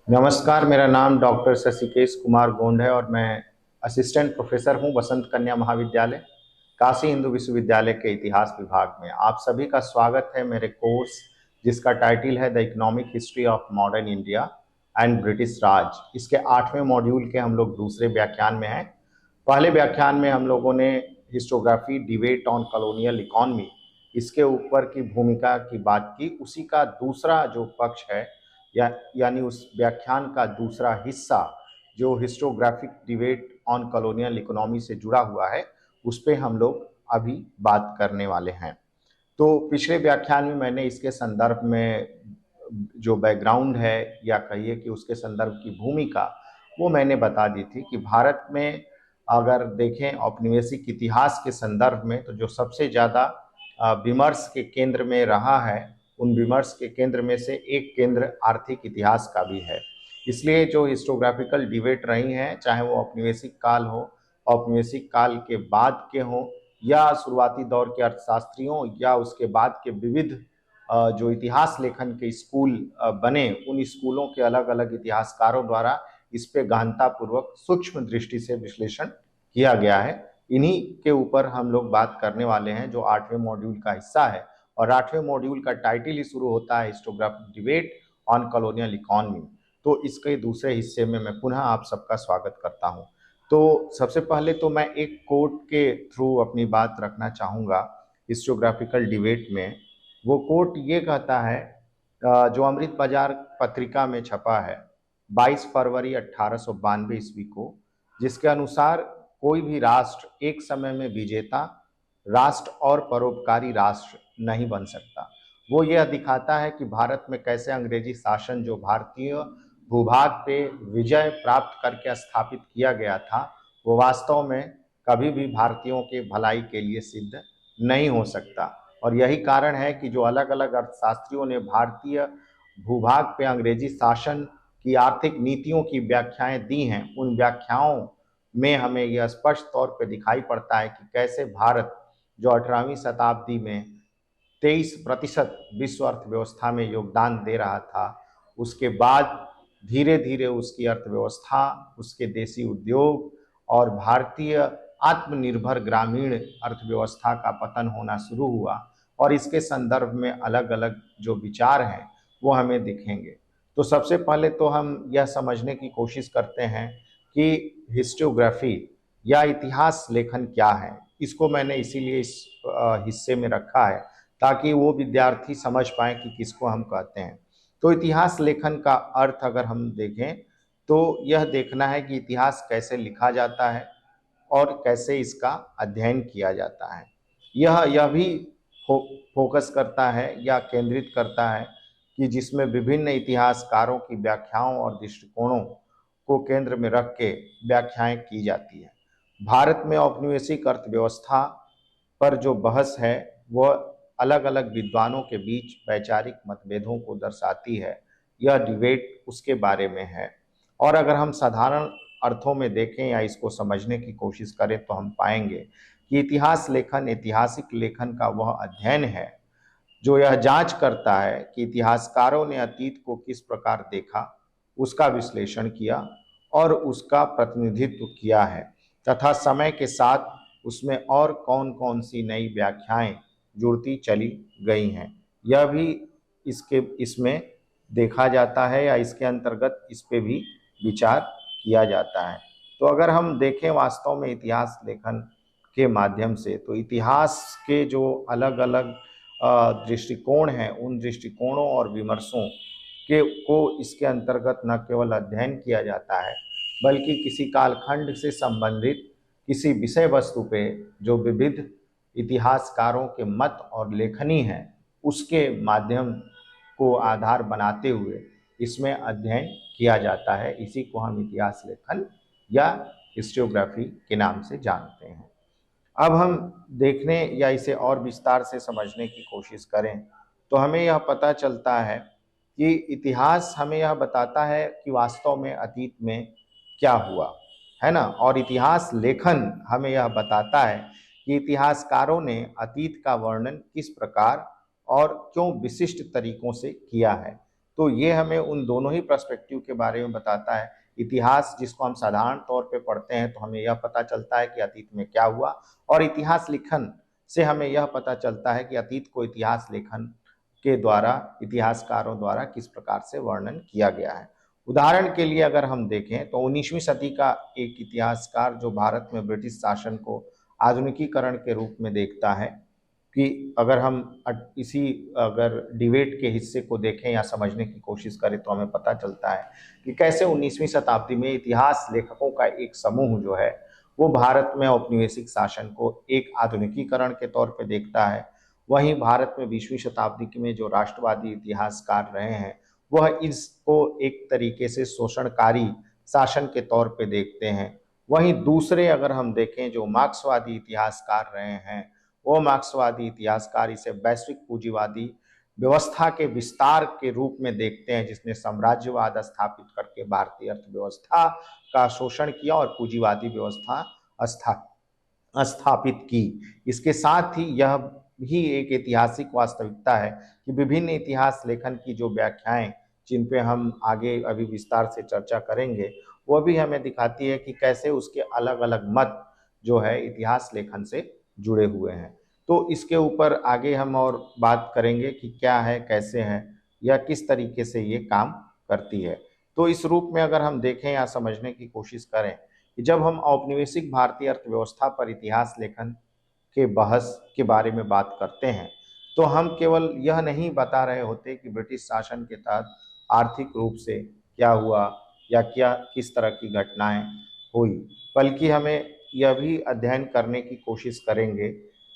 नमस्कार, मेरा नाम डॉक्टर शशिकेश कुमार गोंड है और मैं असिस्टेंट प्रोफेसर हूं वसंत कन्या महाविद्यालय, काशी हिंदू विश्वविद्यालय के इतिहास विभाग में। आप सभी का स्वागत है मेरे कोर्स जिसका टाइटल है the economic history of modern India and British Raj. इसके 8वें मॉड्यूल के हम लोग दूसरे व्याख्यान में हैं। पहले व्याख्यान में हम लोगों ने historiography debate on colonial economy इसके ऊपर की भूमिका की बात की। उसी का दूसरा जो पक्ष है यानी उस व्याख्यान का दूसरा हिस्सा जो हिस्टोग्राफिक डिबेट ऑन कॉलोनियल इकोनॉमी से जुड़ा हुआ है, उस पर हम लोग अभी बात करने वाले हैं। तो पिछले व्याख्यान में मैंने इसके संदर्भ में जो बैकग्राउंड है या कहिए कि उसके संदर्भ की भूमिका वो मैंने बता दी थी कि भारत में अगर देखें औपनिवेशिक इतिहास के संदर्भ में तो जो सबसे ज़्यादा विमर्श के केंद्र में रहा है, उन विमर्श के केंद्र में से एक केंद्र आर्थिक इतिहास का भी है। इसलिए जो हिस्टोग्राफिकल डिबेट रही हैं, चाहे वो औपनिवेशिक काल हो, औपनिवेशिक काल के बाद के हों, या शुरुआती दौर के अर्थशास्त्रियों या उसके बाद के विविध जो इतिहास लेखन के स्कूल बने, उन स्कूलों के अलग अलग इतिहासकारों द्वारा इस पे गहनतापूर्वक सूक्ष्म दृष्टि से विश्लेषण किया गया है। इन्हीं के ऊपर हम लोग बात करने वाले हैं जो 8वें मॉड्यूल का हिस्सा है। और 8वें मॉड्यूल का टाइटल ही शुरू होता है हिस्टोग्राफिक डिबेट ऑन कॉलोनियल इकोनॉमी। तो इसके दूसरे हिस्से में मैं पुनः आप सबका स्वागत करता हूं। तो सबसे पहले तो मैं एक कोट के थ्रू अपनी बात रखना चाहूँगा हिस्टोग्राफिकल डिबेट में। वो कोट ये कहता है, जो अमृत बाजार पत्रिका में छपा है 22 फरवरी 1892 ईस्वी को, जिसके अनुसार कोई भी राष्ट्र एक समय में विजेता राष्ट्र और परोपकारी राष्ट्र नहीं बन सकता। वो यह दिखाता है कि भारत में कैसे अंग्रेजी शासन जो भारतीय भूभाग पे विजय प्राप्त करके स्थापित किया गया था, वो वास्तव में कभी भी भारतीयों के भलाई के लिए सिद्ध नहीं हो सकता। और यही कारण है कि जो अलग अलग अर्थशास्त्रियों ने भारतीय भूभाग पे अंग्रेजी शासन की आर्थिक नीतियों की व्याख्याएं दी हैं, उन व्याख्याओं में हमें यह स्पष्ट तौर पे दिखाई पड़ता है कि कैसे भारत जो 18वीं शताब्दी में 23% विश्व अर्थव्यवस्था में योगदान दे रहा था, उसके बाद धीरे धीरे उसकी अर्थव्यवस्था, उसके देसी उद्योग और भारतीय आत्मनिर्भर ग्रामीण अर्थव्यवस्था का पतन होना शुरू हुआ। और इसके संदर्भ में अलग अलग जो विचार हैं वो हमें दिखेंगे। तो सबसे पहले तो हम यह समझने की कोशिश करते हैं कि हिस्टोग्राफी या इतिहास लेखन क्या है। इसको मैंने इसीलिए इस हिस्से में रखा है ताकि वो विद्यार्थी समझ पाए कि किसको हम कहते हैं। तो इतिहास लेखन का अर्थ अगर हम देखें तो यह देखना है कि इतिहास कैसे लिखा जाता है और कैसे इसका अध्ययन किया जाता है। यह भी फोकस करता है या केंद्रित करता है कि जिसमें विभिन्न इतिहासकारों की व्याख्याओं और दृष्टिकोणों को केंद्र में रख के व्याख्याएं की जाती है। भारत में औपनिवेशिक अर्थव्यवस्था पर जो बहस है वह अलग अलग विद्वानों के बीच वैचारिक मतभेदों को दर्शाती है। यह डिबेट उसके बारे में है। और अगर हम साधारण अर्थों में देखें या इसको समझने की कोशिश करें तो हम पाएंगे कि इतिहास लेखन ऐतिहासिक लेखन का वह अध्ययन है जो यह जांच करता है कि इतिहासकारों ने अतीत को किस प्रकार देखा, उसका विश्लेषण किया और उसका प्रतिनिधित्व किया है, तथा समय के साथ उसमें और कौन कौन सी नई व्याख्याएं जुड़ती चली गई हैं, यह भी इसमें देखा जाता है या इसके अंतर्गत इस पे भी विचार किया जाता है। तो अगर हम देखें वास्तव में इतिहास लेखन के माध्यम से, तो इतिहास के जो अलग अलग दृष्टिकोण हैं, उन दृष्टिकोणों और विमर्शों को इसके अंतर्गत न केवल अध्ययन किया जाता है बल्कि किसी कालखंड से संबंधित किसी विषय वस्तु पे जो विविध इतिहासकारों के मत और लेखनी है, उसके माध्यम को आधार बनाते हुए इसमें अध्ययन किया जाता है। इसी को हम इतिहास लेखन या हिस्टोग्राफी के नाम से जानते हैं। अब हम देखने या इसे और विस्तार से समझने की कोशिश करें तो हमें यह पता चलता है कि इतिहास हमें यह बताता है कि वास्तव में अतीत में क्या हुआ, है ना। और इतिहास लेखन हमें यह बताता है कि इतिहासकारों ने अतीत का वर्णन किस प्रकार और क्यों विशिष्ट तरीकों से किया है। तो ये हमें उन दोनों ही पर्सपेक्टिव के बारे में बताता है। इतिहास जिसको हम साधारण तौर पे पढ़ते हैं तो हमें यह पता चलता है कि अतीत में क्या हुआ, और इतिहास लिखन से हमें यह पता चलता है कि अतीत को इतिहास लेखन के द्वारा, इतिहासकारों द्वारा किस प्रकार से वर्णन किया गया है। उदाहरण के लिए अगर हम देखें तो 19वीं सदी का एक इतिहासकार जो भारत में ब्रिटिश शासन को आधुनिकीकरण के रूप में देखता है, कि अगर हम इसी अगर डिबेट के हिस्से को देखें या समझने की कोशिश करें तो हमें पता चलता है कि कैसे 19वीं शताब्दी में इतिहास लेखकों का एक समूह जो है वो भारत में औपनिवेशिक शासन को एक आधुनिकीकरण के तौर पे देखता है। वहीं भारत में 20वीं शताब्दी में जो राष्ट्रवादी इतिहासकार रहे हैं वह इसको एक तरीके से शोषणकारी शासन के तौर पे देखते हैं। वहीं दूसरे अगर हम देखें जो मार्क्सवादी इतिहासकार रहे हैं, वो मार्क्सवादी इतिहासकार इसे वैश्विक पूंजीवादी व्यवस्था के विस्तार के रूप में देखते हैं, जिसने साम्राज्यवाद स्थापित करके भारतीय अर्थव्यवस्था का शोषण किया और पूंजीवादी व्यवस्था स्थापित की। इसके साथ ही यह भी एक ऐतिहासिक वास्तविकता है कि विभिन्न इतिहास लेखन की जो व्याख्याएं, जिन पे हम आगे अभी विस्तार से चर्चा करेंगे, वह भी हमें दिखाती है कि कैसे उसके अलग अलग मत जो है इतिहास लेखन से जुड़े हुए हैं। तो इसके ऊपर आगे हम और बात करेंगे कि क्या है, कैसे है, या किस तरीके से ये काम करती है। तो इस रूप में अगर हम देखें या समझने की कोशिश करें कि जब हम औपनिवेशिक भारतीय अर्थव्यवस्था पर इतिहास लेखन के बहस के बारे में बात करते हैं तो हम केवल यह नहीं बता रहे होते कि ब्रिटिश शासन के तहत आर्थिक रूप से क्या हुआ या क्या किस तरह की घटनाएं हुई, बल्कि हमें यह भी अध्ययन करने की कोशिश करेंगे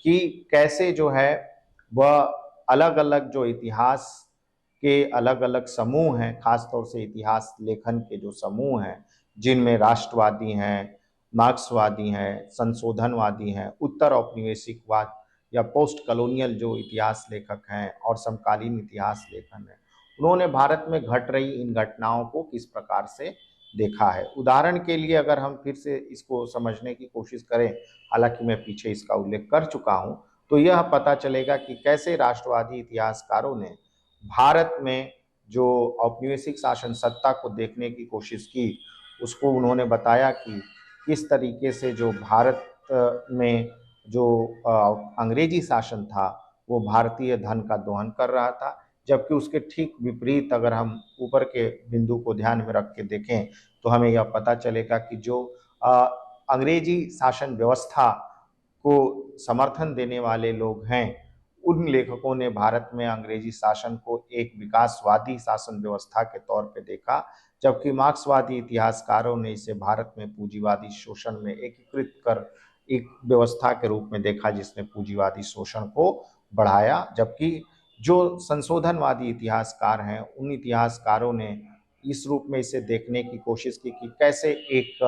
कि कैसे जो है वह अलग अलग जो इतिहास के अलग अलग समूह हैं, खासतौर से इतिहास लेखन के जो समूह हैं, जिनमें राष्ट्रवादी हैं, मार्क्सवादी हैं, संशोधनवादी हैं, उत्तर औपनिवेशिकवाद या पोस्ट कॉलोनियल जो इतिहास लेखक हैं और समकालीन इतिहास लेखन है, उन्होंने भारत में घट रही इन घटनाओं को किस प्रकार से देखा है। उदाहरण के लिए अगर हम फिर से इसको समझने की कोशिश करें, हालांकि मैं पीछे इसका उल्लेख कर चुका हूं, तो यह पता चलेगा कि कैसे राष्ट्रवादी इतिहासकारों ने भारत में जो औपनिवेशिक शासन सत्ता को देखने की कोशिश की, उसको उन्होंने बताया कि किस तरीके से जो भारत में जो अंग्रेजी शासन था वो भारतीय धन का दोहन कर रहा था, जबकि उसके ठीक विपरीत अगर हम ऊपर के बिंदु को ध्यान में रख के देखें तो हमें यह पता चलेगा कि जो अंग्रेजी शासन व्यवस्था को समर्थन देने वाले लोग हैं, उन लेखकों ने भारत में अंग्रेजी शासन को एक विकासवादी शासन व्यवस्था के तौर पे देखा, जबकि मार्क्सवादी इतिहासकारों ने इसे भारत में पूंजीवादी शोषण में एकीकृत कर एक व्यवस्था के रूप में देखा जिसने पूंजीवादी शोषण को बढ़ाया। जबकि जो संशोधनवादी इतिहासकार हैं, उन इतिहासकारों ने इस रूप में इसे देखने की कोशिश की कि कैसे एक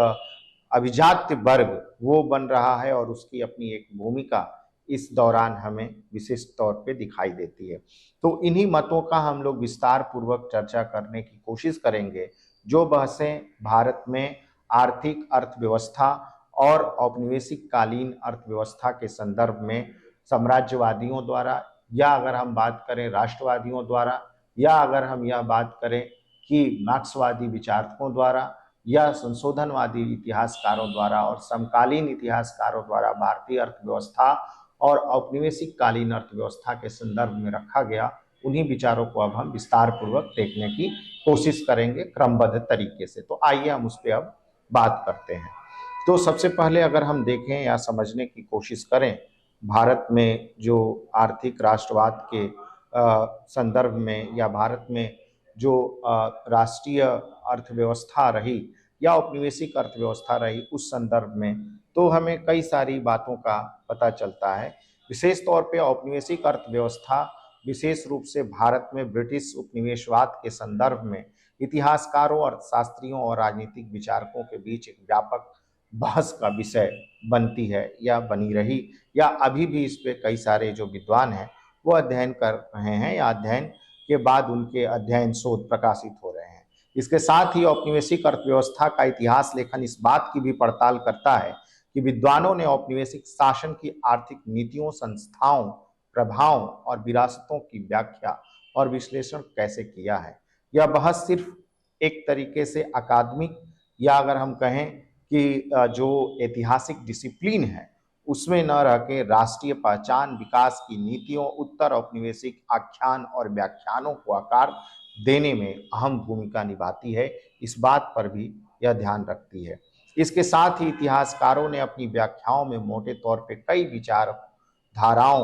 अभिजात्य वर्ग वो बन रहा है और उसकी अपनी एक भूमिका इस दौरान हमें विशेष तौर पे दिखाई देती है। तो इन्हीं मतों का हम लोग विस्तार पूर्वक चर्चा करने की कोशिश करेंगे, जो बहसें भारत में आर्थिक अर्थव्यवस्था और औपनिवेशिक कालीन अर्थव्यवस्था के संदर्भ में साम्राज्यवादियों द्वारा, या अगर हम बात करें राष्ट्रवादियों द्वारा, या अगर हम यह बात करें कि मार्क्सवादी विचारकों द्वारा या संशोधनवादी इतिहासकारों द्वारा और समकालीन इतिहासकारों द्वारा भारतीय अर्थव्यवस्था और औपनिवेशिक कालीन अर्थव्यवस्था के संदर्भ में रखा गया, उन्हीं विचारों को अब हम विस्तार पूर्वक देखने की कोशिश करेंगे क्रमबद्ध तरीके से। तो आइए हम उस पर अब बात करते हैं। तो सबसे पहले अगर हम देखें या समझने की कोशिश करें भारत में जो आर्थिक राष्ट्रवाद के संदर्भ में, या भारत में जो राष्ट्रीय अर्थव्यवस्था रही या औपनिवेशिक अर्थव्यवस्था रही, उस संदर्भ में तो हमें कई सारी बातों का पता चलता है। विशेष तौर पे औपनिवेशिक अर्थव्यवस्था विशेष रूप से भारत में ब्रिटिश उपनिवेशवाद के संदर्भ में इतिहासकारों, अर्थशास्त्रियों और राजनीतिक विचारकों के बीच एक व्यापक बहस का विषय बनती है या बनी रही, या अभी भी इस पे कई सारे जो विद्वान हैं वो अध्ययन कर रहे हैं या अध्ययन के बाद उनके अध्ययन शोध प्रकाशित हो रहे हैं। इसके साथ ही औपनिवेशिक अर्थव्यवस्था का इतिहास लेखन इस बात की भी पड़ताल करता है कि विद्वानों ने औपनिवेशिक शासन की आर्थिक नीतियों, संस्थाओं, प्रभावों और विरासतों की व्याख्या और विश्लेषण कैसे किया है। यह बहस सिर्फ एक तरीके से अकादमिक या अगर हम कहें कि जो ऐतिहासिक डिसिप्लिन है उसमें न रह के राष्ट्रीय पहचान, विकास की नीतियों, उत्तर औपनिवेशिक आख्यान और व्याख्यानों को आकार देने में अहम भूमिका निभाती है, इस बात पर भी यह ध्यान रखती है। इसके साथ ही इतिहासकारों ने अपनी व्याख्याओं में मोटे तौर पे कई विचारधाराओं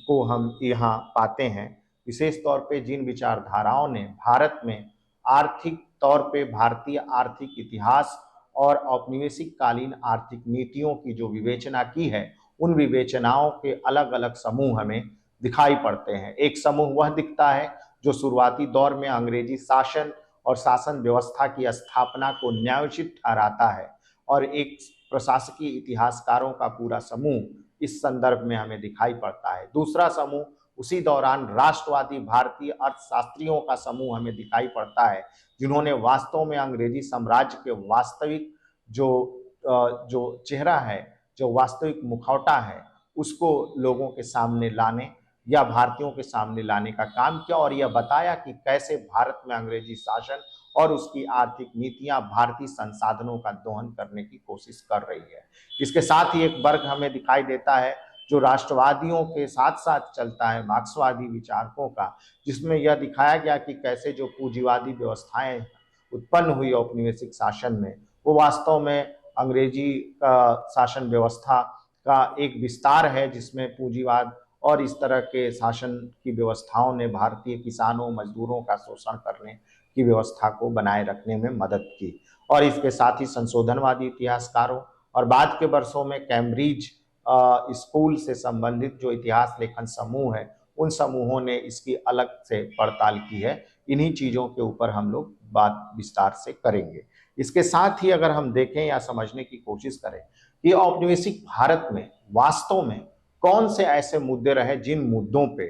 को हम यहाँ पाते हैं। विशेष तौर पे जिन विचारधाराओं ने भारत में आर्थिक तौर पे भारतीय आर्थिक इतिहास और औपनिवेशिक कालीन आर्थिक नीतियों की जो विवेचना की है, उन विवेचनाओं के अलग अलग समूह हमें दिखाई पड़ते हैं। एक समूह वह दिखता है जो शुरुआती दौर में अंग्रेजी शासन और शासन व्यवस्था की स्थापना को न्यायोचित ठहराता है, और एक प्रशासकीय इतिहासकारों का पूरा समूह इस संदर्भ में हमें दिखाई पड़ता है। दूसरा समूह उसी दौरान राष्ट्रवादी भारतीय अर्थशास्त्रियों का समूह हमें दिखाई पड़ता है, जिन्होंने वास्तव में अंग्रेजी साम्राज्य के वास्तविक जो चेहरा है, जो वास्तविक मुखौटा है, उसको लोगों के सामने लाने या भारतीयों के सामने लाने का काम किया, और यह बताया कि कैसे भारत में अंग्रेजी शासन और उसकी आर्थिक नीतियां भारतीय संसाधनों का दोहन करने की कोशिश कर रही है। इसके साथ ही एक वर्ग हमें दिखाई देता है जो राष्ट्रवादियों के साथ साथ चलता है, मार्क्सवादी विचारकों का, जिसमें यह दिखाया गया कि कैसे जो पूंजीवादी व्यवस्थाएं उत्पन्न हुई औपनिवेशिक शासन में, वो वास्तव में अंग्रेजी शासन व्यवस्था का एक विस्तार है, जिसमें पूंजीवाद और इस तरह के शासन की व्यवस्थाओं ने भारतीय किसानों, मजदूरों का शोषण करने की व्यवस्था को बनाए रखने में मदद की। और इसके साथ ही संशोधनवादी इतिहासकारों और बाद के वर्षों में कैम्ब्रिज स्कूल से संबंधित जो इतिहास लेखन समूह है, उन समूहों ने इसकी अलग से पड़ताल की है। इन्हीं चीज़ों के ऊपर हम लोग बात विस्तार से करेंगे। इसके साथ ही अगर हम देखें या समझने की कोशिश करें कि औपनिवेशिक भारत में वास्तव में कौन से ऐसे मुद्दे रहे जिन मुद्दों पे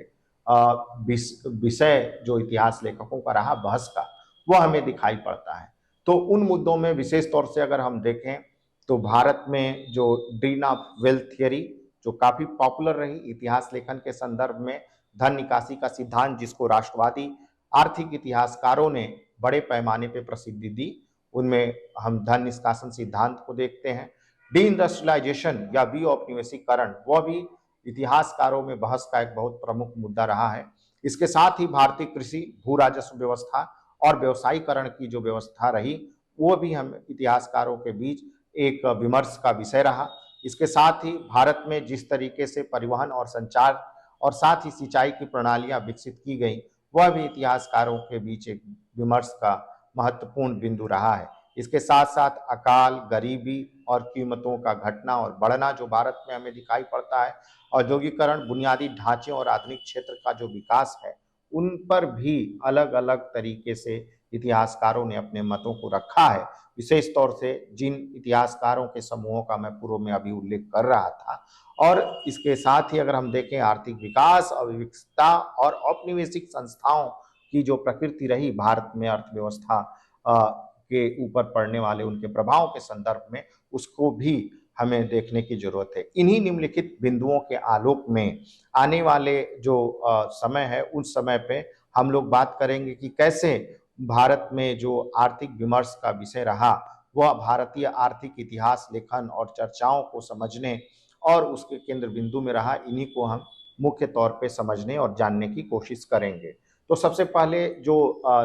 विषय जो इतिहास लेखकों का रहा बहस का, वह हमें दिखाई पड़ता है। तो उन मुद्दों में विशेष तौर से अगर हम देखें तो भारत में जो ड्रीन ऑफ वेल्थ थियरी जो काफी पॉपुलर रही इतिहास लेखन के संदर्भ में, धन निकासी का सिद्धांत जिसको राष्ट्रवादी आर्थिक इतिहासकारों ने बड़े पैमाने पर प्रसिद्धि दी, उनमें हम धन निष्कासन सिद्धांत को देखते हैं। डी इंडस्ट्रियलाइजेशन या विऔपनिवेशीकरण, वह भी इतिहासकारों में बहस का एक बहुत प्रमुख मुद्दा रहा है। इसके साथ ही भारतीय कृषि, भू राजस्व व्यवस्था और व्यवसायीकरण की जो व्यवस्था रही, वो भी हम इतिहासकारों के बीच एक विमर्श का विषय रहा। इसके साथ ही भारत में जिस तरीके से परिवहन और संचार और साथ ही सिंचाई की प्रणालियां विकसित की गई, वह भी इतिहासकारों के बीच एक विमर्श का महत्वपूर्ण बिंदु रहा है। इसके साथ साथ अकाल, गरीबी और कीमतों का घटना और बढ़ना जो भारत में हमें दिखाई पड़ता है, औद्योगिकरण, बुनियादी ढांचे और आधुनिक क्षेत्र का जो विकास है, उन पर भी अलग अलग तरीके से इतिहासकारों ने अपने मतों को रखा है। विशेष तौर से जिन इतिहासकारों के समूहों का मैं पूर्व में अभी उल्लेख कर रहा था। और इसके साथ ही अगर हम देखें आर्थिक विकास, अविकसितता और औपनिवेशिक संस्थाओं की जो प्रकृति रही भारत में अर्थव्यवस्था के ऊपर पड़ने वाले उनके प्रभाव के संदर्भ में, उसको भी हमें देखने की जरूरत है। इन्हीं निम्नलिखित बिंदुओं के आलोक में आने वाले जो समय है, उस समय पे हम लोग बात करेंगे कि कैसे भारत में जो आर्थिक विमर्श का विषय रहा, वह भारतीय आर्थिक इतिहास लेखन और चर्चाओं को समझने और उसके केंद्र बिंदु में रहा। इन्हीं को हम मुख्य तौर पे समझने और जानने की कोशिश करेंगे। तो सबसे पहले जो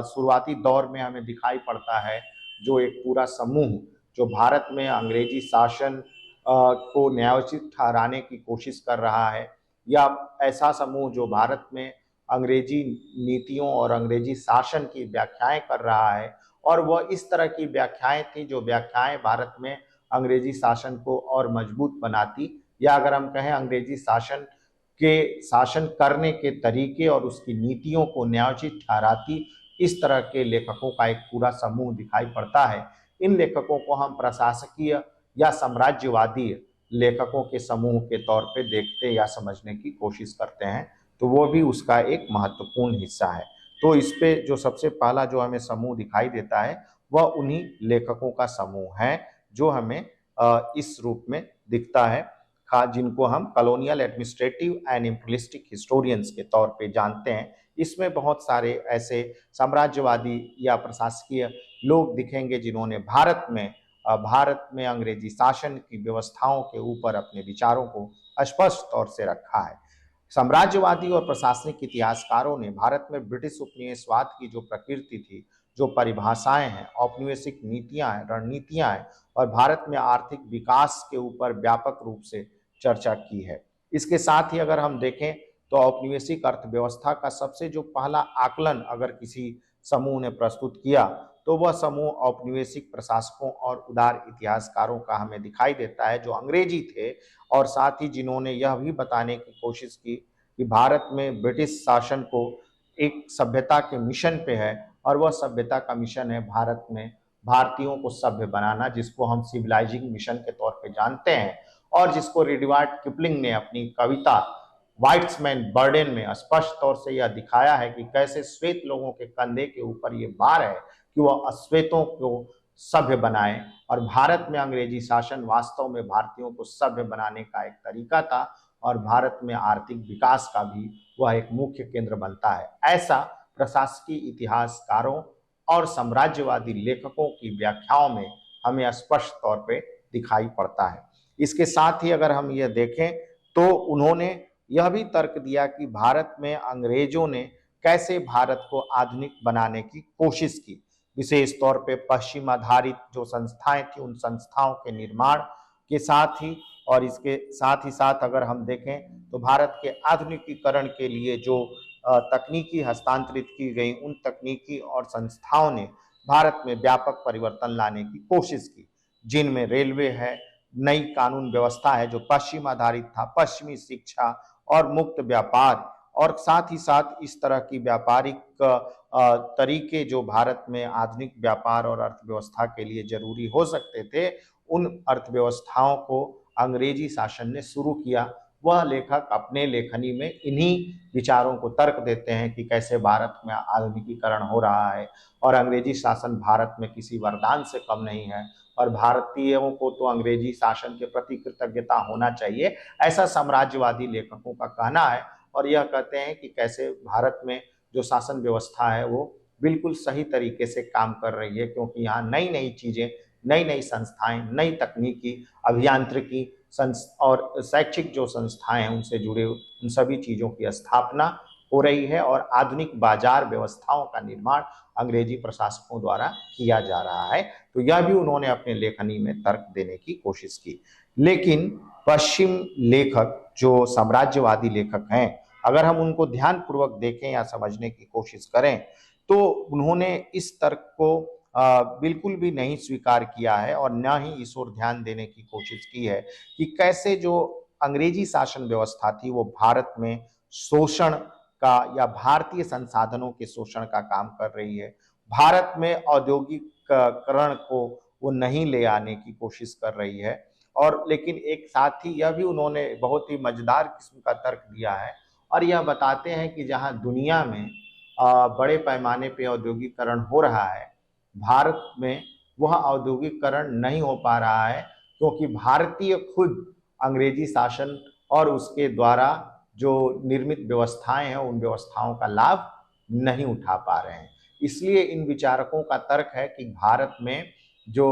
शुरुआती दौर में हमें दिखाई पड़ता है, जो एक पूरा समूह जो भारत में अंग्रेजी शासन को न्यायोचित ठहराने की कोशिश कर रहा है, या ऐसा समूह जो भारत में अंग्रेजी नीतियों और अंग्रेजी शासन की व्याख्याएं कर रहा है, और वह इस तरह की व्याख्याएं थी जो व्याख्याएं भारत में अंग्रेजी शासन को और मजबूत बनाती, या अगर हम कहें अंग्रेजी शासन के शासन करने के तरीके और उसकी नीतियों को न्यायोचित ठहराती। इस तरह के लेखकों का एक पूरा समूह दिखाई पड़ता है। इन लेखकों को हम प्रशासकीय या साम्राज्यवादी लेखकों के समूह के तौर पे देखते या समझने की कोशिश करते हैं, तो वो भी उसका एक महत्वपूर्ण हिस्सा है। तो इस पे जो सबसे पहला जो हमें समूह दिखाई देता है, वह उन्हीं लेखकों का समूह है जो हमें इस रूप में दिखता है, जिनको हम colonial administrative and imperialistic historians के तौर पे जानते हैं। इसमें बहुत सारे ऐसे साम्राज्यवादी या प्रशासकीय लोग दिखेंगे जिन्होंने भारत में अंग्रेजी शासन की व्यवस्थाओं के ऊपर अपने विचारों को स्पष्ट तौर से रखा है। साम्राज्यवादी और प्रशासनिक इतिहासकारों ने भारत में ब्रिटिश उपनिवेशवाद की जो प्रकृति थी, जो परिभाषाएं हैं, औपनिवेशिक नीतियां हैं, रणनीतियां हैं और भारत में आर्थिक विकास के ऊपर व्यापक रूप से चर्चा की है। इसके साथ ही अगर हम देखें तो औपनिवेशिक अर्थव्यवस्था का सबसे जो पहला आकलन अगर किसी समूह ने प्रस्तुत किया तो वह समूह औपनिवेशिक प्रशासकों और उदार इतिहासकारों का हमें दिखाई देता है, जो अंग्रेजी थे और साथ ही जिन्होंने यह भी बताने की कोशिश की कि भारत में ब्रिटिश शासन को एक सभ्यता के मिशन पे है और वह सभ्यता का मिशन है भारत में भारतीयों को सभ्य बनाना, जिसको हम सिविलाइजिंग मिशन के तौर पे जानते हैं और जिसको रुडयार्ड किपलिंग ने अपनी कविता व्हाइट्स मैन बर्डन में स्पष्ट तौर से यह दिखाया है कि कैसे श्वेत लोगों के कंधे के ऊपर ये भार है कि वह अश्वेतों को सभ्य बनाए और भारत में अंग्रेजी शासन वास्तव में भारतीयों को सभ्य बनाने का एक तरीका था और भारत में आर्थिक विकास का भी वह एक मुख्य केंद्र बनता है। ऐसा प्रशासकीय इतिहासकारों और साम्राज्यवादी लेखकों की व्याख्याओं में हमें स्पष्ट तौर पे दिखाई पड़ता है। इसके साथ ही अगर हम यह देखें तो उन्होंने यह भी तर्क दिया कि भारत में अंग्रेजों ने कैसे भारत को आधुनिक बनाने की कोशिश की, विशेष तौर पे पश्चिम आधारित जो संस्थाएं थी उन संस्थाओं के निर्माण के साथ ही और इसके साथ ही साथ अगर हम देखें तो भारत के आधुनिकीकरण के लिए जो तकनीकी हस्तांतरित की गई उन तकनीकी और संस्थाओं ने भारत में व्यापक परिवर्तन लाने की कोशिश की, जिनमें रेलवे है, नई कानून व्यवस्था है जो पश्चिम आधारित था, पश्चिमी शिक्षा और मुक्त व्यापार और साथ ही साथ इस तरह की व्यापारिक तरीके जो भारत में आधुनिक व्यापार और अर्थव्यवस्था के लिए जरूरी हो सकते थे, उन अर्थव्यवस्थाओं को अंग्रेजी शासन ने शुरू किया। वह लेखक अपने लेखनी में इन्हीं विचारों को तर्क देते हैं कि कैसे भारत में आधुनिकीकरण हो रहा है और अंग्रेजी शासन भारत में किसी वरदान से कम नहीं है और भारतीयों को तो अंग्रेजी शासन के प्रति कृतज्ञता होना चाहिए, ऐसा साम्राज्यवादी लेखकों का कहना है। और यह कहते हैं कि कैसे भारत में जो शासन व्यवस्था है वो बिल्कुल सही तरीके से काम कर रही है, क्योंकि यहाँ नई नई चीजें, नई नई संस्थाएं, नई तकनीकी, अभियांत्रिकी और शैक्षिक जो संस्थाएं हैं उनसे जुड़े उन सभी चीजों की स्थापना हो रही है और आधुनिक बाजार व्यवस्थाओं का निर्माण अंग्रेजी प्रशासकों द्वारा किया जा रहा है। तो यह भी उन्होंने अपने लेखनी में तर्क देने की कोशिश की। लेकिन पश्चिम लेखक जो साम्राज्यवादी लेखक हैं, अगर हम उनको ध्यानपूर्वक देखें या समझने की कोशिश करें तो उन्होंने इस तर्क को बिल्कुल भी नहीं स्वीकार किया है और न ही इस ओर ध्यान देने की कोशिश की है कि कैसे जो अंग्रेजी शासन व्यवस्था थी वो भारत में शोषण का या भारतीय संसाधनों के शोषण का काम कर रही है। भारत में औद्योगिकरण को वो नहीं ले आने की कोशिश कर रही है और लेकिन एक साथ ही यह भी उन्होंने बहुत ही मजेदार किस्म का तर्क दिया है और यह बताते हैं कि जहां दुनिया में बड़े पैमाने पे औद्योगिकरण हो रहा है, भारत में वह औद्योगिकरण नहीं हो पा रहा है क्योंकि भारतीय खुद अंग्रेजी शासन और उसके द्वारा जो निर्मित व्यवस्थाएं हैं उन व्यवस्थाओं का लाभ नहीं उठा पा रहे हैं। इसलिए इन विचारकों का तर्क है कि भारत में जो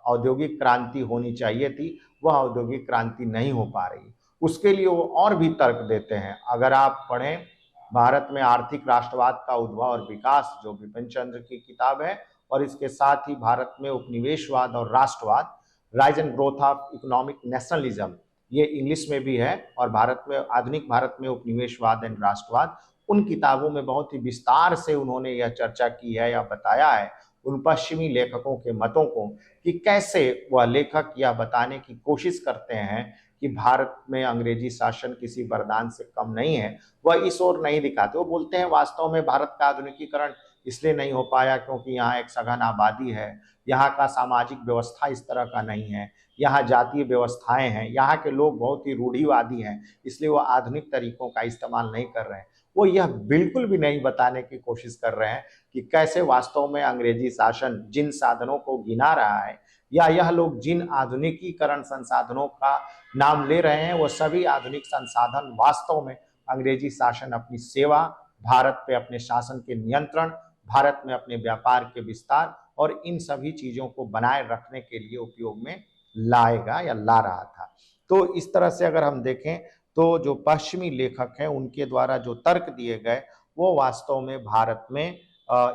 औद्योगिक क्रांति होनी चाहिए थी वह औद्योगिक क्रांति नहीं हो पा रही। उसके लिए वो और भी तर्क देते हैं। अगर आप पढ़ें भारत में आर्थिक राष्ट्रवाद का उद्भव और विकास, जो बिपिन चंद्र की किताब है, और इसके साथ ही भारत में उपनिवेशवाद और राष्ट्रवाद, rise and growth of economic nationalism, ये इंग्लिश में भी है, और भारत में आधुनिक भारत में उपनिवेशवाद एंड राष्ट्रवाद, उन किताबों में बहुत ही विस्तार से उन्होंने यह चर्चा की है या बताया है उन पश्चिमी लेखकों के मतों को कि कैसे वह लेखक यह बताने की कोशिश करते हैं कि भारत में अंग्रेजी शासन किसी वरदान से कम नहीं है, वह इस ओर नहीं दिखाते। वो बोलते हैं वास्तव में भारत का आधुनिकीकरण इसलिए नहीं हो पाया क्योंकि यहाँ एक सघन आबादी है, यहाँ का सामाजिक व्यवस्था इस तरह का नहीं है, यहाँ जातीय व्यवस्थाएं हैं, यहाँ के लोग बहुत ही रूढ़िवादी हैं, इसलिए वो आधुनिक तरीकों का इस्तेमाल नहीं कर रहे हैं। वो यह बिल्कुल भी नहीं बताने की कोशिश कर रहे हैं कि कैसे वास्तव में अंग्रेजी शासन जिन साधनों को गिना रहा है या यह लोग जिन आधुनिकीकरण संसाधनों का नाम ले रहे हैं वो सभी आधुनिक संसाधन वास्तव में अंग्रेजी शासन अपनी सेवा भारत पे अपने शासन के नियंत्रण, भारत में अपने व्यापार के विस्तार और इन सभी चीजों को बनाए रखने के लिए उपयोग में लाएगा या ला रहा था। तो इस तरह से अगर हम देखें तो जो पश्चिमी लेखक हैं उनके द्वारा जो तर्क दिए गए वो वास्तव में भारत में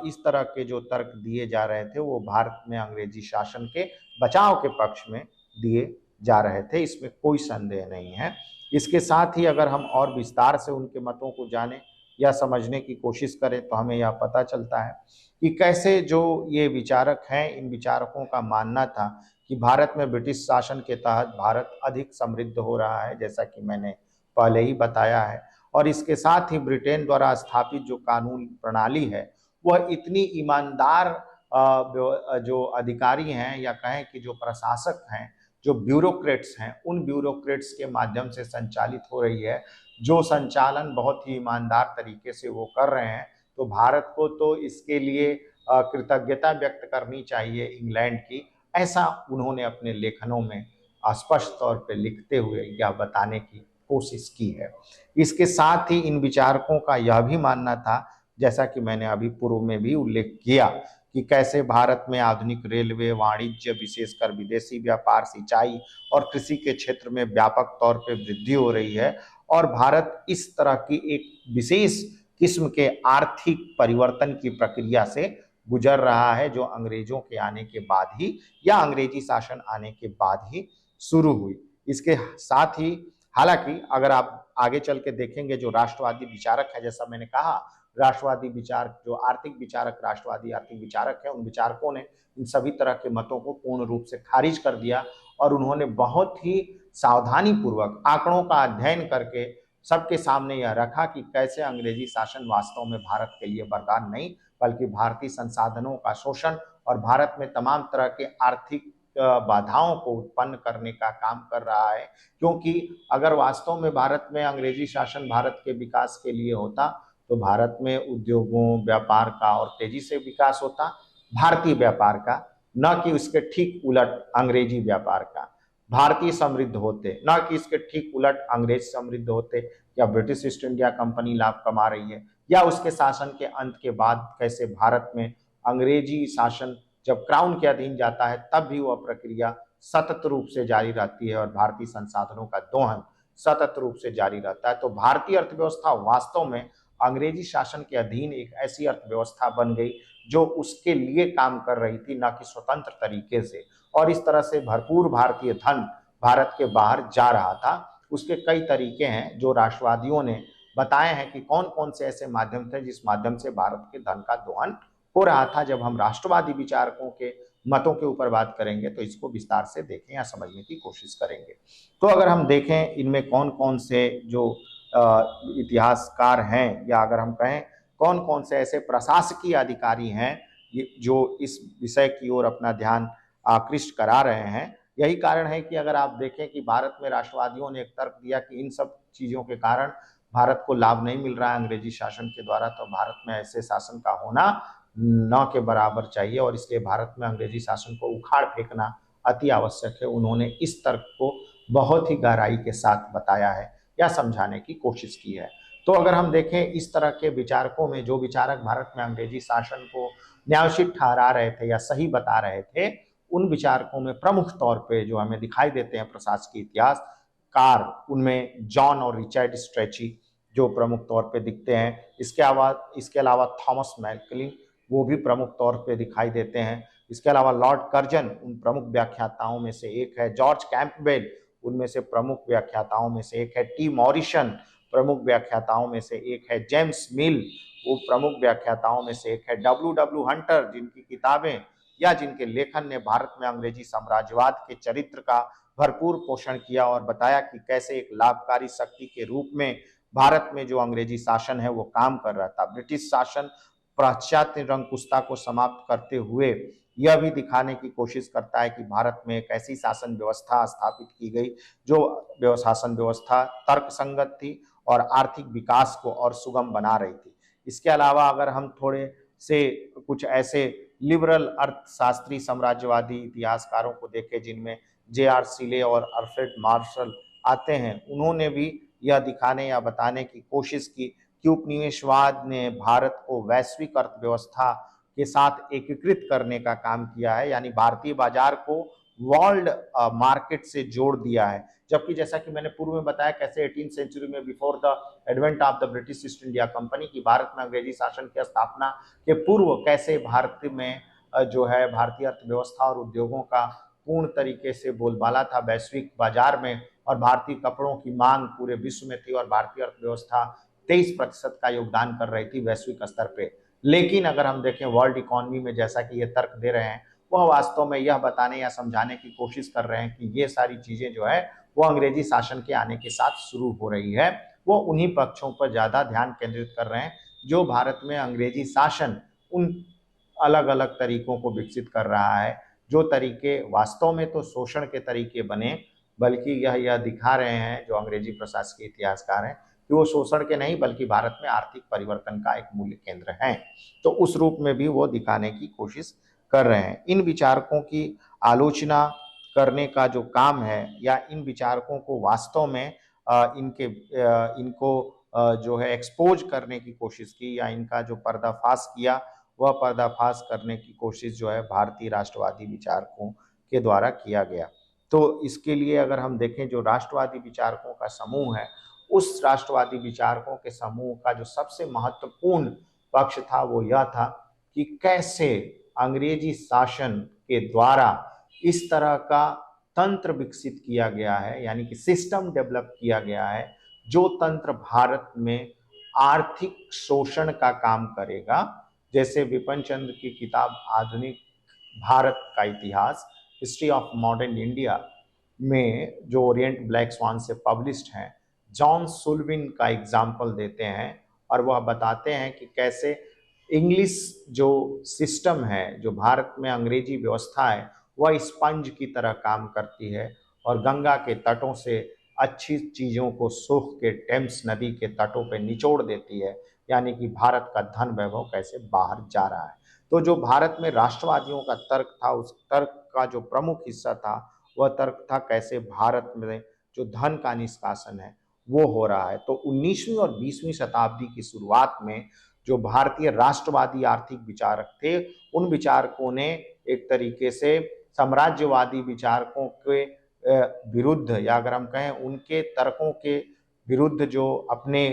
इस तरह के जो तर्क दिए जा रहे थे वो भारत में अंग्रेजी शासन के बचाव के पक्ष में दिए जा रहे थे, इसमें कोई संदेह नहीं है। इसके साथ ही अगर हम और विस्तार से उनके मतों को जानें या समझने की कोशिश करें तो हमें यह पता चलता है कि कैसे जो ये विचारक हैं, इन विचारकों का मानना था कि भारत में ब्रिटिश शासन के तहत भारत अधिक समृद्ध हो रहा है, जैसा कि मैंने पहले ही बताया है। और इसके साथ ही ब्रिटेन द्वारा स्थापित जो कानून प्रणाली है वह इतनी ईमानदार जो अधिकारी हैं या कहें कि जो प्रशासक हैं, जो ब्यूरोक्रेट्स हैं, उन ब्यूरोक्रेट्स के माध्यम से संचालित हो रही है, जो संचालन बहुत ही ईमानदार तरीके से वो कर रहे हैं। तो भारत को तो इसके लिए कृतज्ञता व्यक्त करनी चाहिए इंग्लैंड की, ऐसा उन्होंने अपने लेखनों में स्पष्ट तौर पे लिखते हुए यह बताने की कोशिश की है। इसके साथ ही इन विचारकों का यह भी मानना था, जैसा कि मैंने अभी पूर्व में भी उल्लेख किया, कि कैसे भारत में आधुनिक रेलवे, वाणिज्य, विशेषकर विदेशी व्यापार, सिंचाई और कृषि के क्षेत्र में व्यापक तौर पे वृद्धि हो रही है और भारत इस तरह की एक विशेष किस्म के आर्थिक परिवर्तन की प्रक्रिया से गुजर रहा है जो अंग्रेजों के आने के बाद ही या अंग्रेजी शासन आने के बाद ही शुरू हुई। इसके साथ ही हालांकि अगर आप आगे चल के देखेंगे जो राष्ट्रवादी विचारक है, जैसा मैंने कहा, राष्ट्रवादी विचार जो आर्थिक विचारक, राष्ट्रवादी आर्थिक विचारक है, उन विचारकों ने इन सभी तरह के मतों को पूर्ण रूप से खारिज कर दिया और उन्होंने बहुत ही सावधानी पूर्वक आंकड़ों का अध्ययन करके सबके सामने यह रखा कि कैसे अंग्रेजी शासन वास्तव में भारत के लिए वरदान नहीं बल्कि भारतीय संसाधनों का शोषण और भारत में तमाम तरह के आर्थिक बाधाओं को उत्पन्न करने का काम कर रहा है। क्योंकि अगर वास्तव में भारत में अंग्रेजी शासन भारत के विकास के लिए होता तो भारत में उद्योगों, व्यापार का और तेजी से विकास होता, भारतीय व्यापार का, न कि उसके ठीक उलट अंग्रेजी व्यापार का। भारतीय समृद्ध होते, न कि इसके ठीक उलट अंग्रेज समृद्ध होते। या ब्रिटिश ईस्ट इंडिया कंपनी लाभ कमा रही है या उसके शासन के अंत के बाद कैसे भारत में अंग्रेजी शासन जब क्राउन के अधीन जाता है तब भी वह प्रक्रिया सतत रूप से जारी रहती है और भारतीय संसाधनों का दोहन सतत रूप से जारी रहता है। तो भारतीय अर्थव्यवस्था वास्तव में अंग्रेजी शासन के अधीन एक ऐसी अर्थव्यवस्था बन गई जो उसके लिए काम कर रही थी, न कि स्वतंत्र तरीके से। और इस तरह से भरपूर भारतीय धन भारत के बाहर जा रहा था। उसके कई तरीके हैं जो राष्ट्रवादियों ने बताए हैं कि कौन कौन से ऐसे माध्यम थे जिस माध्यम से भारत के धन का दोहन हो रहा था। जब हम राष्ट्रवादी विचारकों के मतों के ऊपर बात करेंगे तो इसको विस्तार से देखें या समझने की कोशिश करेंगे। तो अगर हम देखें इनमें कौन कौन से जो इतिहासकार हैं या अगर हम कहें कौन कौन से ऐसे प्रशासकीय अधिकारी हैं जो इस विषय की ओर अपना ध्यान आकृष्ट करा रहे हैं। यही कारण है कि अगर आप देखें कि भारत में राष्ट्रवादियों ने एक तर्क दिया कि इन सब चीज़ों के कारण भारत को लाभ नहीं मिल रहा है अंग्रेजी शासन के द्वारा, तो भारत में ऐसे शासन का होना न के बराबर चाहिए और इसलिए भारत में अंग्रेजी शासन को उखाड़ फेंकना अति आवश्यक है। उन्होंने इस तर्क को बहुत ही गहराई के साथ बताया है या समझाने की कोशिश की है। तो अगर हम देखें इस तरह के विचारकों में जो विचारक भारत में अंग्रेजी शासन को न्यायोचित ठहरा रहे थे या सही बता रहे थे, उन विचारकों में प्रमुख तौर पे जो हमें दिखाई देते हैं प्रशासकीय इतिहासकार, उनमें जॉन और रिचर्ड स्ट्रेची जो प्रमुख तौर पे दिखते हैं। इसके अलावा थॉमस मैकलिन वो भी प्रमुख तौर पे दिखाई देते हैं। इसके अलावा लॉर्ड कर्जन उन प्रमुख व्याख्याताओं में से एक है। जॉर्ज कैंपबेल उनमें से प्रमुख व्याख्याताओं में से एक है। टी मॉरिसन प्रमुख व्याख्याताओं में से एक है। जेम्स मिल वो प्रमुख व्याख्याताओं में से एक है। डब्ल्यू हंटर जिनकी किताबें या जिनके लेखन ने भारत में अंग्रेजी साम्राज्यवाद के चरित्र का भरपूर पोषण किया और बताया कि कैसे एक लाभकारी शक्ति के रूप में भारत में जो अंग्रेजी शासन है वो काम कर रहा था। ब्रिटिश शासन पाश्चात्य रंगकुशता को समाप्त करते हुए यह भी दिखाने की कोशिश करता है कि भारत में एक ऐसी शासन व्यवस्था स्थापित की गई जो शासन व्यवस्था तर्कसंगत थी और आर्थिक विकास को और सुगम बना रही थी। इसके अलावा अगर हम थोड़े से कुछ ऐसे लिबरल अर्थशास्त्री साम्राज्यवादी इतिहासकारों को देखें जिनमें J.R. सिले और अल्फ्रेड मार्शल आते हैं, उन्होंने भी यह दिखाने या बताने की कोशिश की कि उपनिवेशवाद ने भारत को वैश्विक अर्थव्यवस्था के साथ एकीकृत करने का काम किया है, यानी भारतीय बाजार को वर्ल्ड मार्केट से जोड़ दिया है। जबकि जैसा कि मैंने पूर्व में बताया कैसे 18th सेंचुरी में before the advent of the British east India company की भारत में अंग्रेजी शासन की स्थापना के पूर्व कैसे भारत में जो है भारतीय अर्थव्यवस्था और उद्योगों का पूर्ण तरीके से बोलबाला था वैश्विक बाजार में, और भारतीय कपड़ों की मांग पूरे विश्व में थी और भारतीय अर्थव्यवस्था 23% का योगदान कर रही थी वैश्विक स्तर पे। लेकिन अगर हम देखें वर्ल्ड इकोनॉमी में जैसा कि ये तर्क दे रहे हैं, वह वास्तव में यह बताने या समझाने की कोशिश कर रहे हैं कि ये सारी चीजें जो है वो अंग्रेजी शासन के आने के साथ शुरू हो रही है। वो उन्हीं पक्षों पर ज्यादा ध्यान केंद्रित कर रहे हैं जो भारत में अंग्रेजी शासन उन अलग अलग तरीकों को विकसित कर रहा है, जो तरीके वास्तव में तो शोषण के तरीके बने, बल्कि यह दिखा रहे हैं जो अंग्रेजी प्रशासकीय इतिहासकार हैं कि वो शोषण के नहीं बल्कि भारत में आर्थिक परिवर्तन का एक मूल्य केंद्र है। तो उस रूप में भी वो दिखाने की कोशिश कर रहे हैं। इन विचारकों की आलोचना करने का जो काम है या इन विचारकों को वास्तव में इनको जो है एक्सपोज करने की कोशिश की या इनका जो पर्दाफाश किया, वह पर्दाफाश करने की कोशिश जो है भारतीय राष्ट्रवादी विचारकों के द्वारा किया गया। तो इसके लिए अगर हम देखें जो राष्ट्रवादी विचारकों का समूह है, उस राष्ट्रवादी विचारकों के समूह का जो सबसे महत्वपूर्ण पक्ष था वो यह था कि कैसे अंग्रेजी शासन के द्वारा इस तरह का तंत्र विकसित किया गया है, यानी कि सिस्टम डेवलप किया गया है जो तंत्र भारत में आर्थिक शोषण का काम करेगा। जैसे विपिन चंद्र की किताब आधुनिक भारत का इतिहास, हिस्ट्री ऑफ मॉडर्न इंडिया में जो ओरिएंट ब्लैक स्वान से पब्लिश्ड है, जॉन सुल्विन का एग्जाम्पल देते हैं और वह बताते हैं कि कैसे इंग्लिश जो सिस्टम है, जो भारत में अंग्रेजी व्यवस्था है, वह स्पंज की तरह काम करती है और गंगा के तटों से अच्छी चीज़ों को सूख के टेम्स नदी के तटों पर निचोड़ देती है, यानी कि भारत का धन वैभव कैसे बाहर जा रहा है। तो जो भारत में राष्ट्रवादियों का तर्क था, उस तर्क का जो प्रमुख हिस्सा था वह तर्क था कैसे भारत में जो धन का निष्कासन है वो हो रहा है। तो 19वीं और 20वीं शताब्दी की शुरुआत में जो भारतीय राष्ट्रवादी आर्थिक विचारक थे, उन विचारकों ने एक तरीके से साम्राज्यवादी विचारकों के विरुद्ध, या अगर हम कहें उनके तर्कों के विरुद्ध जो अपने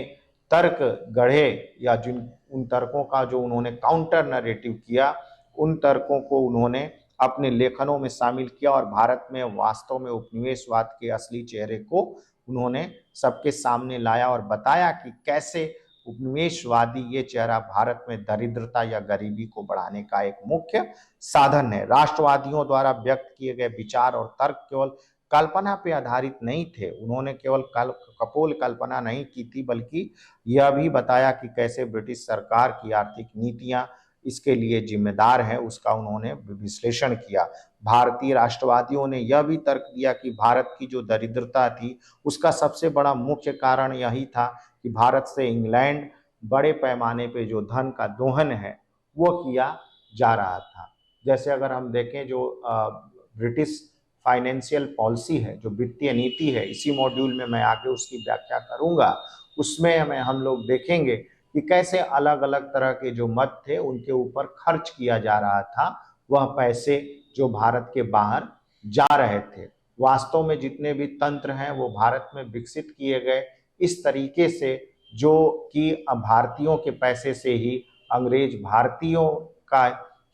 तर्क गढ़े या जिन उन तर्कों का जो उन्होंने काउंटर नैरेटिव किया, उन तर्कों को उन्होंने अपने लेखनों में शामिल किया और भारत में वास्तव में उपनिवेशवाद के असली चेहरे को उन्होंने सबके सामने लाया और बताया कि कैसे उपनिवेशवादी ये चेहरा भारत में दरिद्रता या गरीबी को बढ़ाने का एक मुख्य साधन है। राष्ट्रवादियों द्वारा व्यक्त किए गए विचार और तर्क केवल कल्पना पे आधारित नहीं थे, उन्होंने केवल कपोल कल्पना नहीं की थी, बल्कि यह भी बताया कि कैसे ब्रिटिश सरकार की आर्थिक नीतियां इसके लिए जिम्मेदार है, उसका उन्होंने विश्लेषण किया। भारतीय राष्ट्रवादियों ने यह भी तर्क दिया कि भारत की जो दरिद्रता थी उसका सबसे बड़ा मुख्य कारण यही था कि भारत से इंग्लैंड बड़े पैमाने पे जो धन का दोहन है वो किया जा रहा था। जैसे अगर हम देखें जो ब्रिटिश फाइनेंशियल पॉलिसी है, जो वित्तीय नीति है, इसी मॉड्यूल में मैं आगे उसकी व्याख्या करूंगा, उसमें हम लोग देखेंगे कि कैसे अलग अलग तरह के जो मद थे उनके ऊपर खर्च किया जा रहा था, वह पैसे जो भारत के बाहर जा रहे थे। वास्तव में जितने भी तंत्र हैं वो भारत में विकसित किए गए इस तरीके से, जो कि भारतीयों के पैसे से ही अंग्रेज भारतीयों का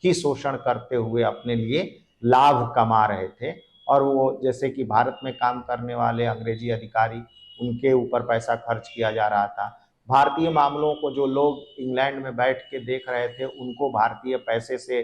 ही शोषण करते हुए अपने लिए लाभ कमा रहे थे। और वो जैसे कि भारत में काम करने वाले अंग्रेजी अधिकारी, उनके ऊपर पैसा खर्च किया जा रहा था। भारतीय मामलों को जो लोग इंग्लैंड में बैठ के देख रहे थे उनको भारतीय पैसे से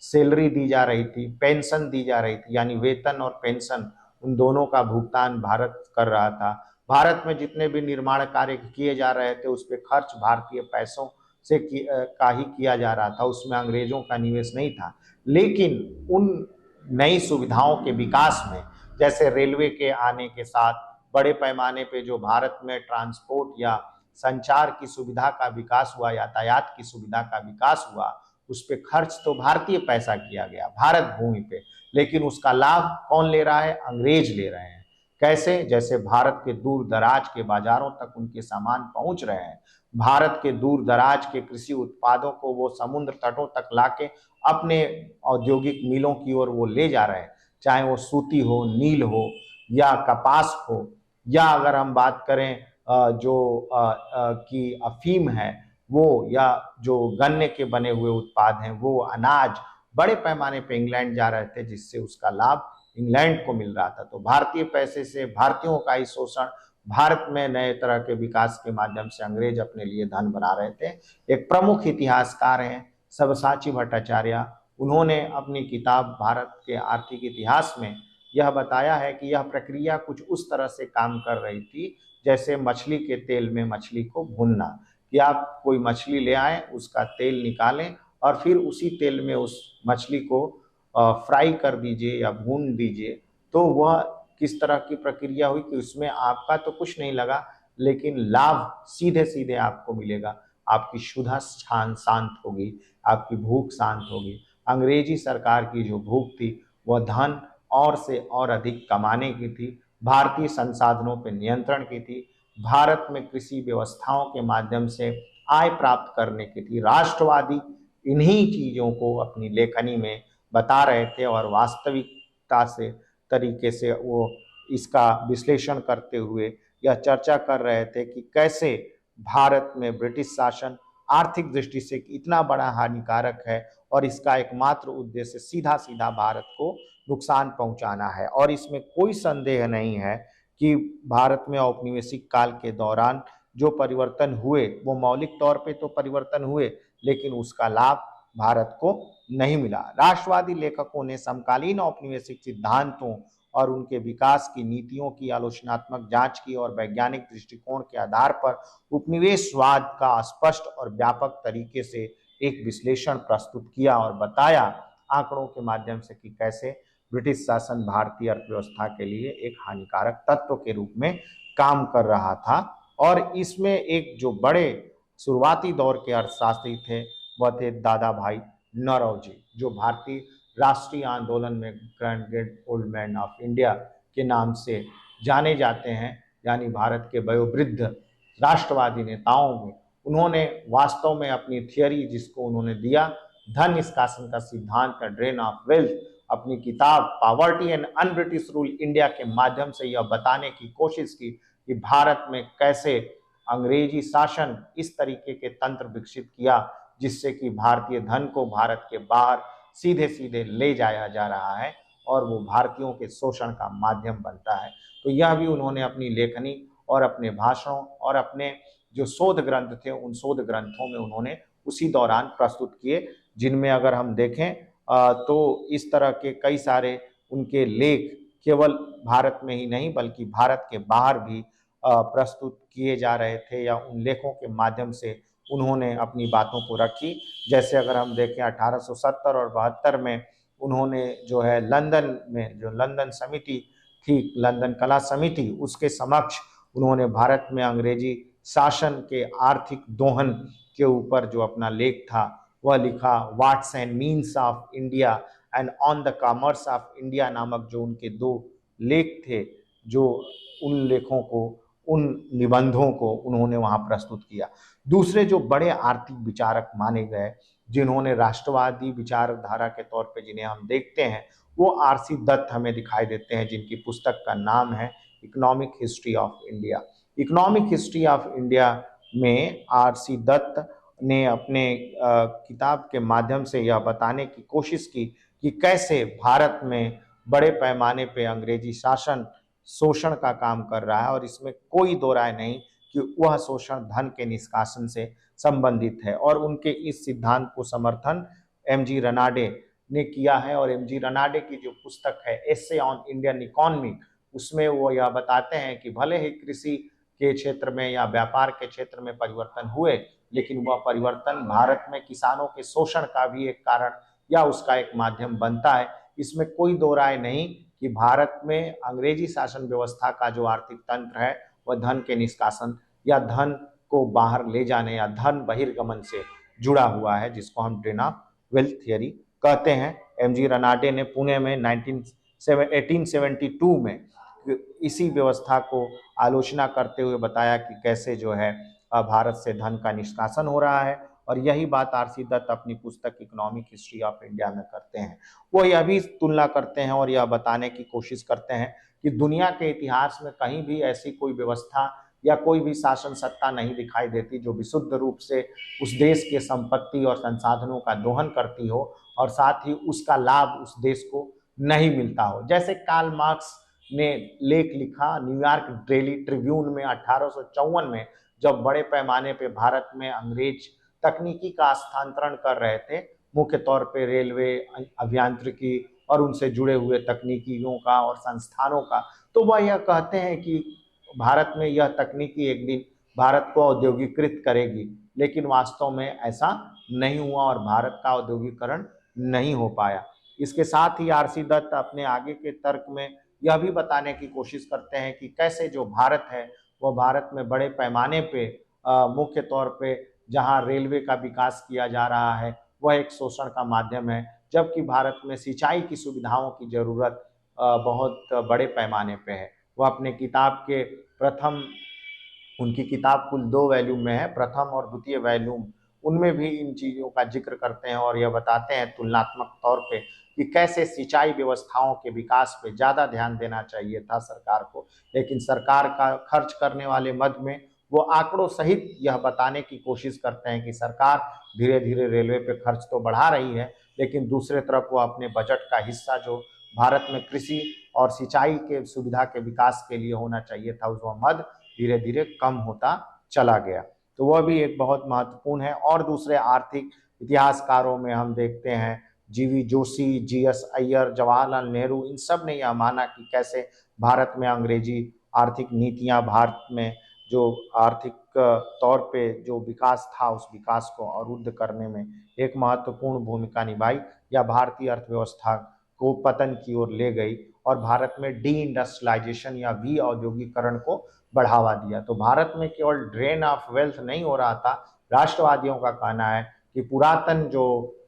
सैलरी दी जा रही थी, पेंशन दी जा रही थी, यानी वेतन और पेंशन उन दोनों का भुगतान भारत कर रहा था। भारत में जितने भी निर्माण कार्य किए जा रहे थे उस पर खर्च भारतीय पैसों से का ही किया जा रहा था, उसमें अंग्रेजों का निवेश नहीं था। लेकिन उन नई सुविधाओं के विकास में, जैसे रेलवे के आने के साथ बड़े पैमाने पे जो भारत में ट्रांसपोर्ट या संचार की सुविधा का विकास हुआ, यातायात की सुविधा का विकास हुआ, उस पर खर्च तो भारतीय पैसा किया गया भारत भूमि पे, लेकिन उसका लाभ कौन ले रहा है? अंग्रेज ले रहे हैं। कैसे? जैसे भारत के दूर दराज के बाजारों तक उनके सामान पहुंच रहे हैं, भारत के दूर दराज के कृषि उत्पादों को वो समुद्र तटों तक लाके अपने औद्योगिक मिलों की ओर वो ले जा रहे हैं, चाहे वो सूती हो, नील हो या कपास हो, या अगर हम बात करें कि अफीम है वो, या जो गन्ने के बने हुए उत्पाद हैं वो, अनाज बड़े पैमाने पे इंग्लैंड जा रहे थे, जिससे उसका लाभ इंग्लैंड को मिल रहा था। तो भारतीय पैसे से भारतीयों का ही शोषण, भारत में नए तरह के विकास के माध्यम से अंग्रेज अपने लिए धन बना रहे थे। एक प्रमुख इतिहासकार हैं सब्यसाची भट्टाचार्य, उन्होंने अपनी किताब भारत के आर्थिक इतिहास में यह बताया है कि यह प्रक्रिया कुछ उस तरह से काम कर रही थी जैसे मछली के तेल में मछली को भूनना, कि आप कोई मछली ले आए, उसका तेल निकालें और फिर उसी तेल में उस मछली को फ्राई कर दीजिए या भून दीजिए। तो वह किस तरह की प्रक्रिया हुई कि उसमें आपका तो कुछ नहीं लगा, लेकिन लाभ सीधे सीधे आपको मिलेगा। आपकी क्षुधा शांत होगी, आपकी भूख शांत होगी। अंग्रेजी सरकार की जो भूख थी वह धन और से और अधिक कमाने की थी, भारतीय संसाधनों पर नियंत्रण की थी, भारत में कृषि व्यवस्थाओं के माध्यम से आय प्राप्त करने की थी। राष्ट्रवादी इन्हीं चीज़ों को अपनी लेखनी में बता रहे थे और वास्तविकता से तरीके से वो इसका विश्लेषण करते हुए यह चर्चा कर रहे थे कि कैसे भारत में ब्रिटिश शासन आर्थिक दृष्टि से इतना बड़ा हानिकारक है और इसका एकमात्र उद्देश्य सीधा सीधा भारत को नुकसान पहुंचाना है। और इसमें कोई संदेह नहीं है कि भारत में औपनिवेशिक काल के दौरान जो परिवर्तन हुए वो मौलिक तौर पे तो परिवर्तन हुए, लेकिन उसका लाभ भारत को नहीं मिला। राष्ट्रवादी लेखकों ने समकालीन औपनिवेशिक सिद्धांतों और उनके विकास की नीतियों की आलोचनात्मक जांच की और वैज्ञानिक दृष्टिकोण के आधार पर उपनिवेशवाद का स्पष्ट और व्यापक तरीके से एक विश्लेषण प्रस्तुत किया और बताया आंकड़ों के माध्यम से कि कैसे ब्रिटिश शासन भारतीय अर्थव्यवस्था के लिए एक हानिकारक तत्व के रूप में काम कर रहा था। और इसमें एक जो बड़े शुरुआती दौर के अर्थशास्त्री थे वह थे दादा भाई नौरोजी, जो भारतीय राष्ट्रीय आंदोलन में great old man of India के नाम से जाने जाते हैं, यानी भारत के वयोवृद्ध राष्ट्रवादी नेताओं में। उन्होंने वास्तव में अपनी थियरी जिसको उन्होंने दिया धन निष्कासन का सिद्धांत का ड्रेन ऑफ वेल्थ, अपनी किताब poverty and un British rule India के माध्यम से यह बताने की कोशिश की कि भारत में कैसे अंग्रेजी शासन इस तरीके के तंत्र विकसित किया जिससे कि भारतीय धन को भारत के बाहर सीधे सीधे ले जाया जा रहा है और वो भारतीयों के शोषण का माध्यम बनता है। तो यह भी उन्होंने अपनी लेखनी और अपने भाषणों और अपने जो शोध ग्रंथ थे उन शोध ग्रंथों में उन्होंने उसी दौरान प्रस्तुत किए, जिनमें अगर हम देखें तो इस तरह के कई सारे उनके लेख केवल भारत में ही नहीं बल्कि भारत के बाहर भी प्रस्तुत किए जा रहे थे, या उन लेखों के माध्यम से उन्होंने अपनी बातों को रखी। जैसे अगर हम देखें 1870 और 72 में उन्होंने जो है लंदन में जो लंदन समिति थी, लंदन कला समिति, उसके समक्ष उन्होंने भारत में अंग्रेजी शासन के आर्थिक दोहन के ऊपर जो अपना लेख था वह लिखा। Wants and means of India and on the commerce of India नामक जो उनके दो लेख थे, जो उन लेखों को, उन निबंधों को उन्होंने वहाँ प्रस्तुत किया। दूसरे जो बड़े आर्थिक विचारक माने गए जिन्होंने राष्ट्रवादी विचारधारा के तौर पे जिन्हें हम देखते हैं वो आरसी दत्त हमें दिखाई देते हैं, जिनकी पुस्तक का नाम है economic history of India. Economic history of India में आरसी दत्त ने अपने किताब के माध्यम से यह बताने की कोशिश की कि कैसे भारत में बड़े पैमाने पे अंग्रेजी शासन शोषण का काम कर रहा है, और इसमें कोई दो राय नहीं कि वह शोषण धन के निष्कासन से संबंधित है। और उनके इस सिद्धांत को समर्थन एमजी रनाडे ने किया है, और एमजी रनाडे की जो पुस्तक है एसे ऑन इंडियन इकोनॉमी, उसमें वो यह बताते हैं कि भले ही कृषि के क्षेत्र में या व्यापार के क्षेत्र में परिवर्तन हुए, लेकिन वह परिवर्तन भारत में किसानों के शोषण का भी एक कारण या उसका एक माध्यम बनता है। इसमें कोई दो राय नहीं कि भारत में अंग्रेजी शासन व्यवस्था का जो आर्थिक तंत्र है वह धन के निष्कासन या धन को बाहर ले जाने या धन बहिर्गमन से जुड़ा हुआ है, जिसको हम ड्रेन ऑफ वेल्थ थियरी कहते हैं। एमजी रनाडे ने पुणे में 1872 में इसी व्यवस्था को आलोचना करते हुए बताया कि कैसे जो है भारत से धन का निष्कासन हो रहा है। और यही बात आरसी दत्त अपनी पुस्तक इकोनॉमिक हिस्ट्री ऑफ इंडिया में करते हैं। वो यह भी तुलना करते हैं और यह बताने की कोशिश करते हैं कि दुनिया के इतिहास में कहीं भी ऐसी कोई व्यवस्था या कोई भी शासन सत्ता नहीं दिखाई देती जो विशुद्ध रूप से उस देश के संपत्ति और संसाधनों का दोहन करती हो और साथ ही उसका लाभ उस देश को नहीं मिलता हो। जैसे कार्ल मार्क्स ने लेख लिखा न्यूयॉर्क डेली ट्रिब्यून में 1854 में, जब बड़े पैमाने पे भारत में अंग्रेज तकनीकी का हस्तांतरण कर रहे थे, मुख्य तौर पे रेलवे, अभियांत्रिकी और उनसे जुड़े हुए तकनीकियों का और संस्थानों का, तो वह यह कहते हैं कि भारत में यह तकनीकी एक दिन भारत को औद्योगिकृत करेगी, लेकिन वास्तव में ऐसा नहीं हुआ और भारत का औद्योगिकरण नहीं हो पाया। इसके साथ ही आरसी दत्त अपने आगे के तर्क में यह भी बताने की कोशिश करते हैं कि कैसे जो भारत है वह भारत में बड़े पैमाने पे मुख्य तौर पे जहां रेलवे का विकास किया जा रहा है वह एक शोषण का माध्यम है, जबकि भारत में सिंचाई की सुविधाओं की जरूरत बहुत बड़े पैमाने पे है। वह अपने किताब के प्रथम, उनकी किताब कुल 2 वॉल्यूम में है, प्रथम और द्वितीय वॉल्यूम, उनमें भी इन चीज़ों का जिक्र करते हैं और यह बताते हैं तुलनात्मक तौर पे कि कैसे सिंचाई व्यवस्थाओं के विकास पे ज़्यादा ध्यान देना चाहिए था सरकार को, लेकिन सरकार का खर्च करने वाले मद में वो आंकड़ों सहित यह बताने की कोशिश करते हैं कि सरकार धीरे धीरे रेलवे पे खर्च तो बढ़ा रही है, लेकिन दूसरे तरफ वो अपने बजट का हिस्सा जो भारत में कृषि और सिंचाई के सुविधा के विकास के लिए होना चाहिए था, उस मद धीरे धीरे कम होता चला गया। तो वह भी एक बहुत महत्वपूर्ण है। और दूसरे आर्थिक इतिहासकारों में हम देखते हैं जीवी जोशी, जीएस अय्यर, जवाहरलाल नेहरू, इन सब ने यह माना कि कैसे भारत में अंग्रेजी आर्थिक नीतियां भारत में जो आर्थिक तौर पे जो विकास था उस विकास को अवरुद्ध करने में एक महत्वपूर्ण भूमिका निभाई या भारतीय अर्थव्यवस्था को पतन की ओर ले गई और भारत में डी इंडस्ट्रियलाइजेशन या वी औद्योगिकरण को बढ़ावा दिया। तो भारत में केवल ड्रेन ऑफ वेल्थ नहीं हो रहा था, राष्ट्रवादियों का कहना है कि पुरातन जो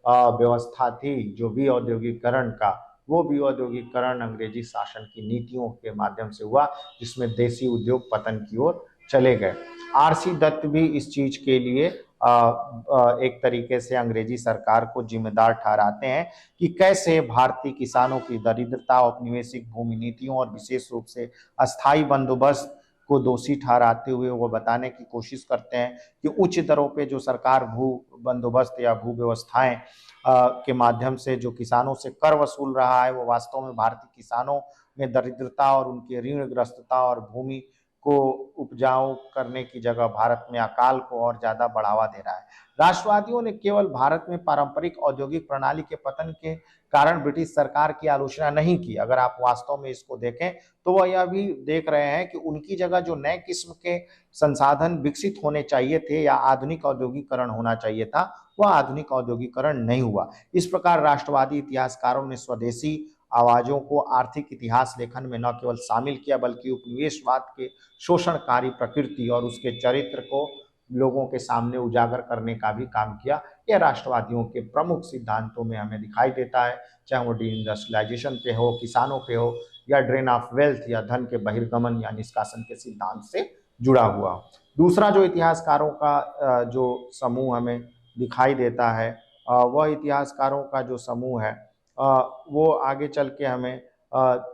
व्यवस्था थी जो वी औद्योगिकरण का, वो भी औद्योगिकरण अंग्रेजी शासन की नीतियों के माध्यम से हुआ, जिसमें देसी उद्योग पतन की ओर चले गए। आरसी दत्त भी इस चीज के लिए एक तरीके से अंग्रेजी सरकार को जिम्मेदार ठहराते हैं कि कैसे भारतीय किसानों की दरिद्रता, औपनिवेशिक भूमि नीतियों और विशेष रूप से अस्थायी बंदोबस्त को दोषी ठहराते हुए वो बताने की कोशिश करते हैं कि उच्च दरों पे जो सरकार भू बंदोबस्त या भू व्यवस्थाएं के माध्यम से जो किसानों से कर वसूल रहा है, वो वास्तव में भारतीय किसानों में दरिद्रता और उनकी ऋणग्रस्तता और भूमि को उपजाऊ करने की जगह भारत में अकाल को और ज्यादा बढ़ावा दे रहा है। राष्ट्रवादियों ने केवल भारत में पारंपरिक औद्योगिक प्रणाली के पतन के कारण ब्रिटिश सरकार की आलोचना नहीं की। अगर आप वास्तव में इसको देखें तो वह यह भी देख रहे हैं कि उनकी जगह जो नए किस्म के संसाधन विकसित होने चाहिए थे या आधुनिक औद्योगिकरण होना चाहिए था, वह आधुनिक औद्योगिकरण नहीं हुआ। इस प्रकार राष्ट्रवादी इतिहासकारों ने स्वदेशी आवाजों को आर्थिक इतिहास लेखन में न केवल शामिल किया बल्कि उपनिवेशवाद के शोषणकारी प्रकृति और उसके चरित्र को लोगों के सामने उजागर करने का भी काम किया। यह राष्ट्रवादियों के प्रमुख सिद्धांतों में हमें दिखाई देता है, चाहे वो डी इंडस्ट्रियलाइजेशन पे हो, किसानों पे हो, या ड्रेन ऑफ वेल्थ या धन के बहिर्गमन या निष्कासन के सिद्धांत से जुड़ा हुआ। दूसरा जो इतिहासकारों का जो समूह हमें दिखाई देता है, वह इतिहासकारों का जो समूह है वो आगे चल के हमें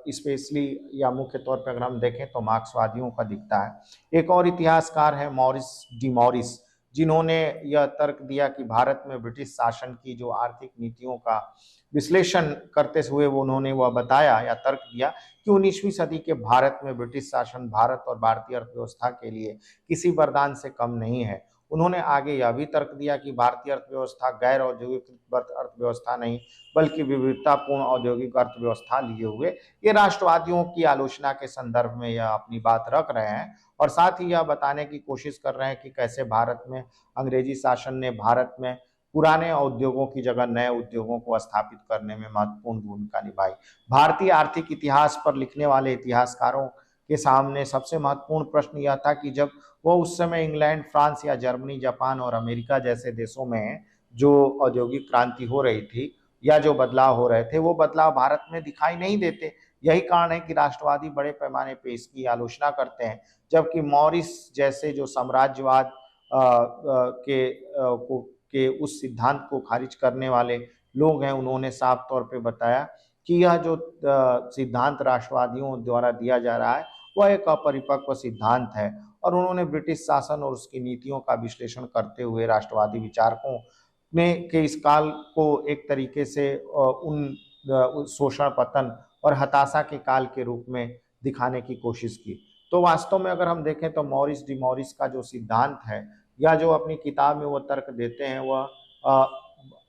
स्पेशली या मुख्य तौर पर अगर हम देखें तो मार्क्सवादियों का दिखता है। एक और इतिहासकार है मॉरिस डी मॉरिस, जिन्होंने यह तर्क दिया कि भारत में ब्रिटिश शासन की जो आर्थिक नीतियों का विश्लेषण करते हुए वो उन्होंने वह बताया या तर्क दिया कि 19वीं सदी के भारत में ब्रिटिश शासन भारत और भारतीय अर्थव्यवस्था के लिए किसी वरदान से कम नहीं है। उन्होंने आगे यह भी तर्क दिया कि भारतीय अर्थव्यवस्था गैर औद्योगिक अर्थव्यवस्था नहीं बल्कि विविधतापूर्ण औद्योगिक अर्थव्यवस्था लिए हुए। ये राष्ट्रवादियों की आलोचना के संदर्भ में यह अपनी बात रख रहे हैं और साथ ही यह बताने की कोशिश कर रहे हैं कि कैसे भारत में अंग्रेजी शासन ने भारत में पुराने उद्योगों की जगह नए उद्योगों को स्थापित करने में महत्वपूर्ण भूमिका निभाई। भारतीय आर्थिक इतिहास पर लिखने वाले इतिहासकारों के सामने सबसे महत्वपूर्ण प्रश्न यह था कि जब वो उस समय इंग्लैंड, फ्रांस या जर्मनी, जापान और अमेरिका जैसे देशों में जो औद्योगिक क्रांति हो रही थी या जो बदलाव हो रहे थे, वो बदलाव भारत में दिखाई नहीं देते। यही कारण है कि राष्ट्रवादी बड़े पैमाने पे इसकी आलोचना करते हैं, जबकि मॉरिस जैसे जो साम्राज्यवाद के उस सिद्धांत को खारिज करने वाले लोग हैं, उन्होंने साफ तौर पे बताया कि यह जो सिद्धांत राष्ट्रवादियों द्वारा दिया जा रहा है वह एक अपरिपक्व सिद्धांत है। और उन्होंने ब्रिटिश शासन और उसकी नीतियों का विश्लेषण करते हुए राष्ट्रवादी विचारकों ने के इस काल को एक तरीके से उस शोषण, पतन और हताशा के काल के रूप में दिखाने की कोशिश की। तो वास्तव में अगर हम देखें तो मॉरिस डी मॉरिस का जो सिद्धांत है, या जो अपनी किताब में वो तर्क देते हैं, वह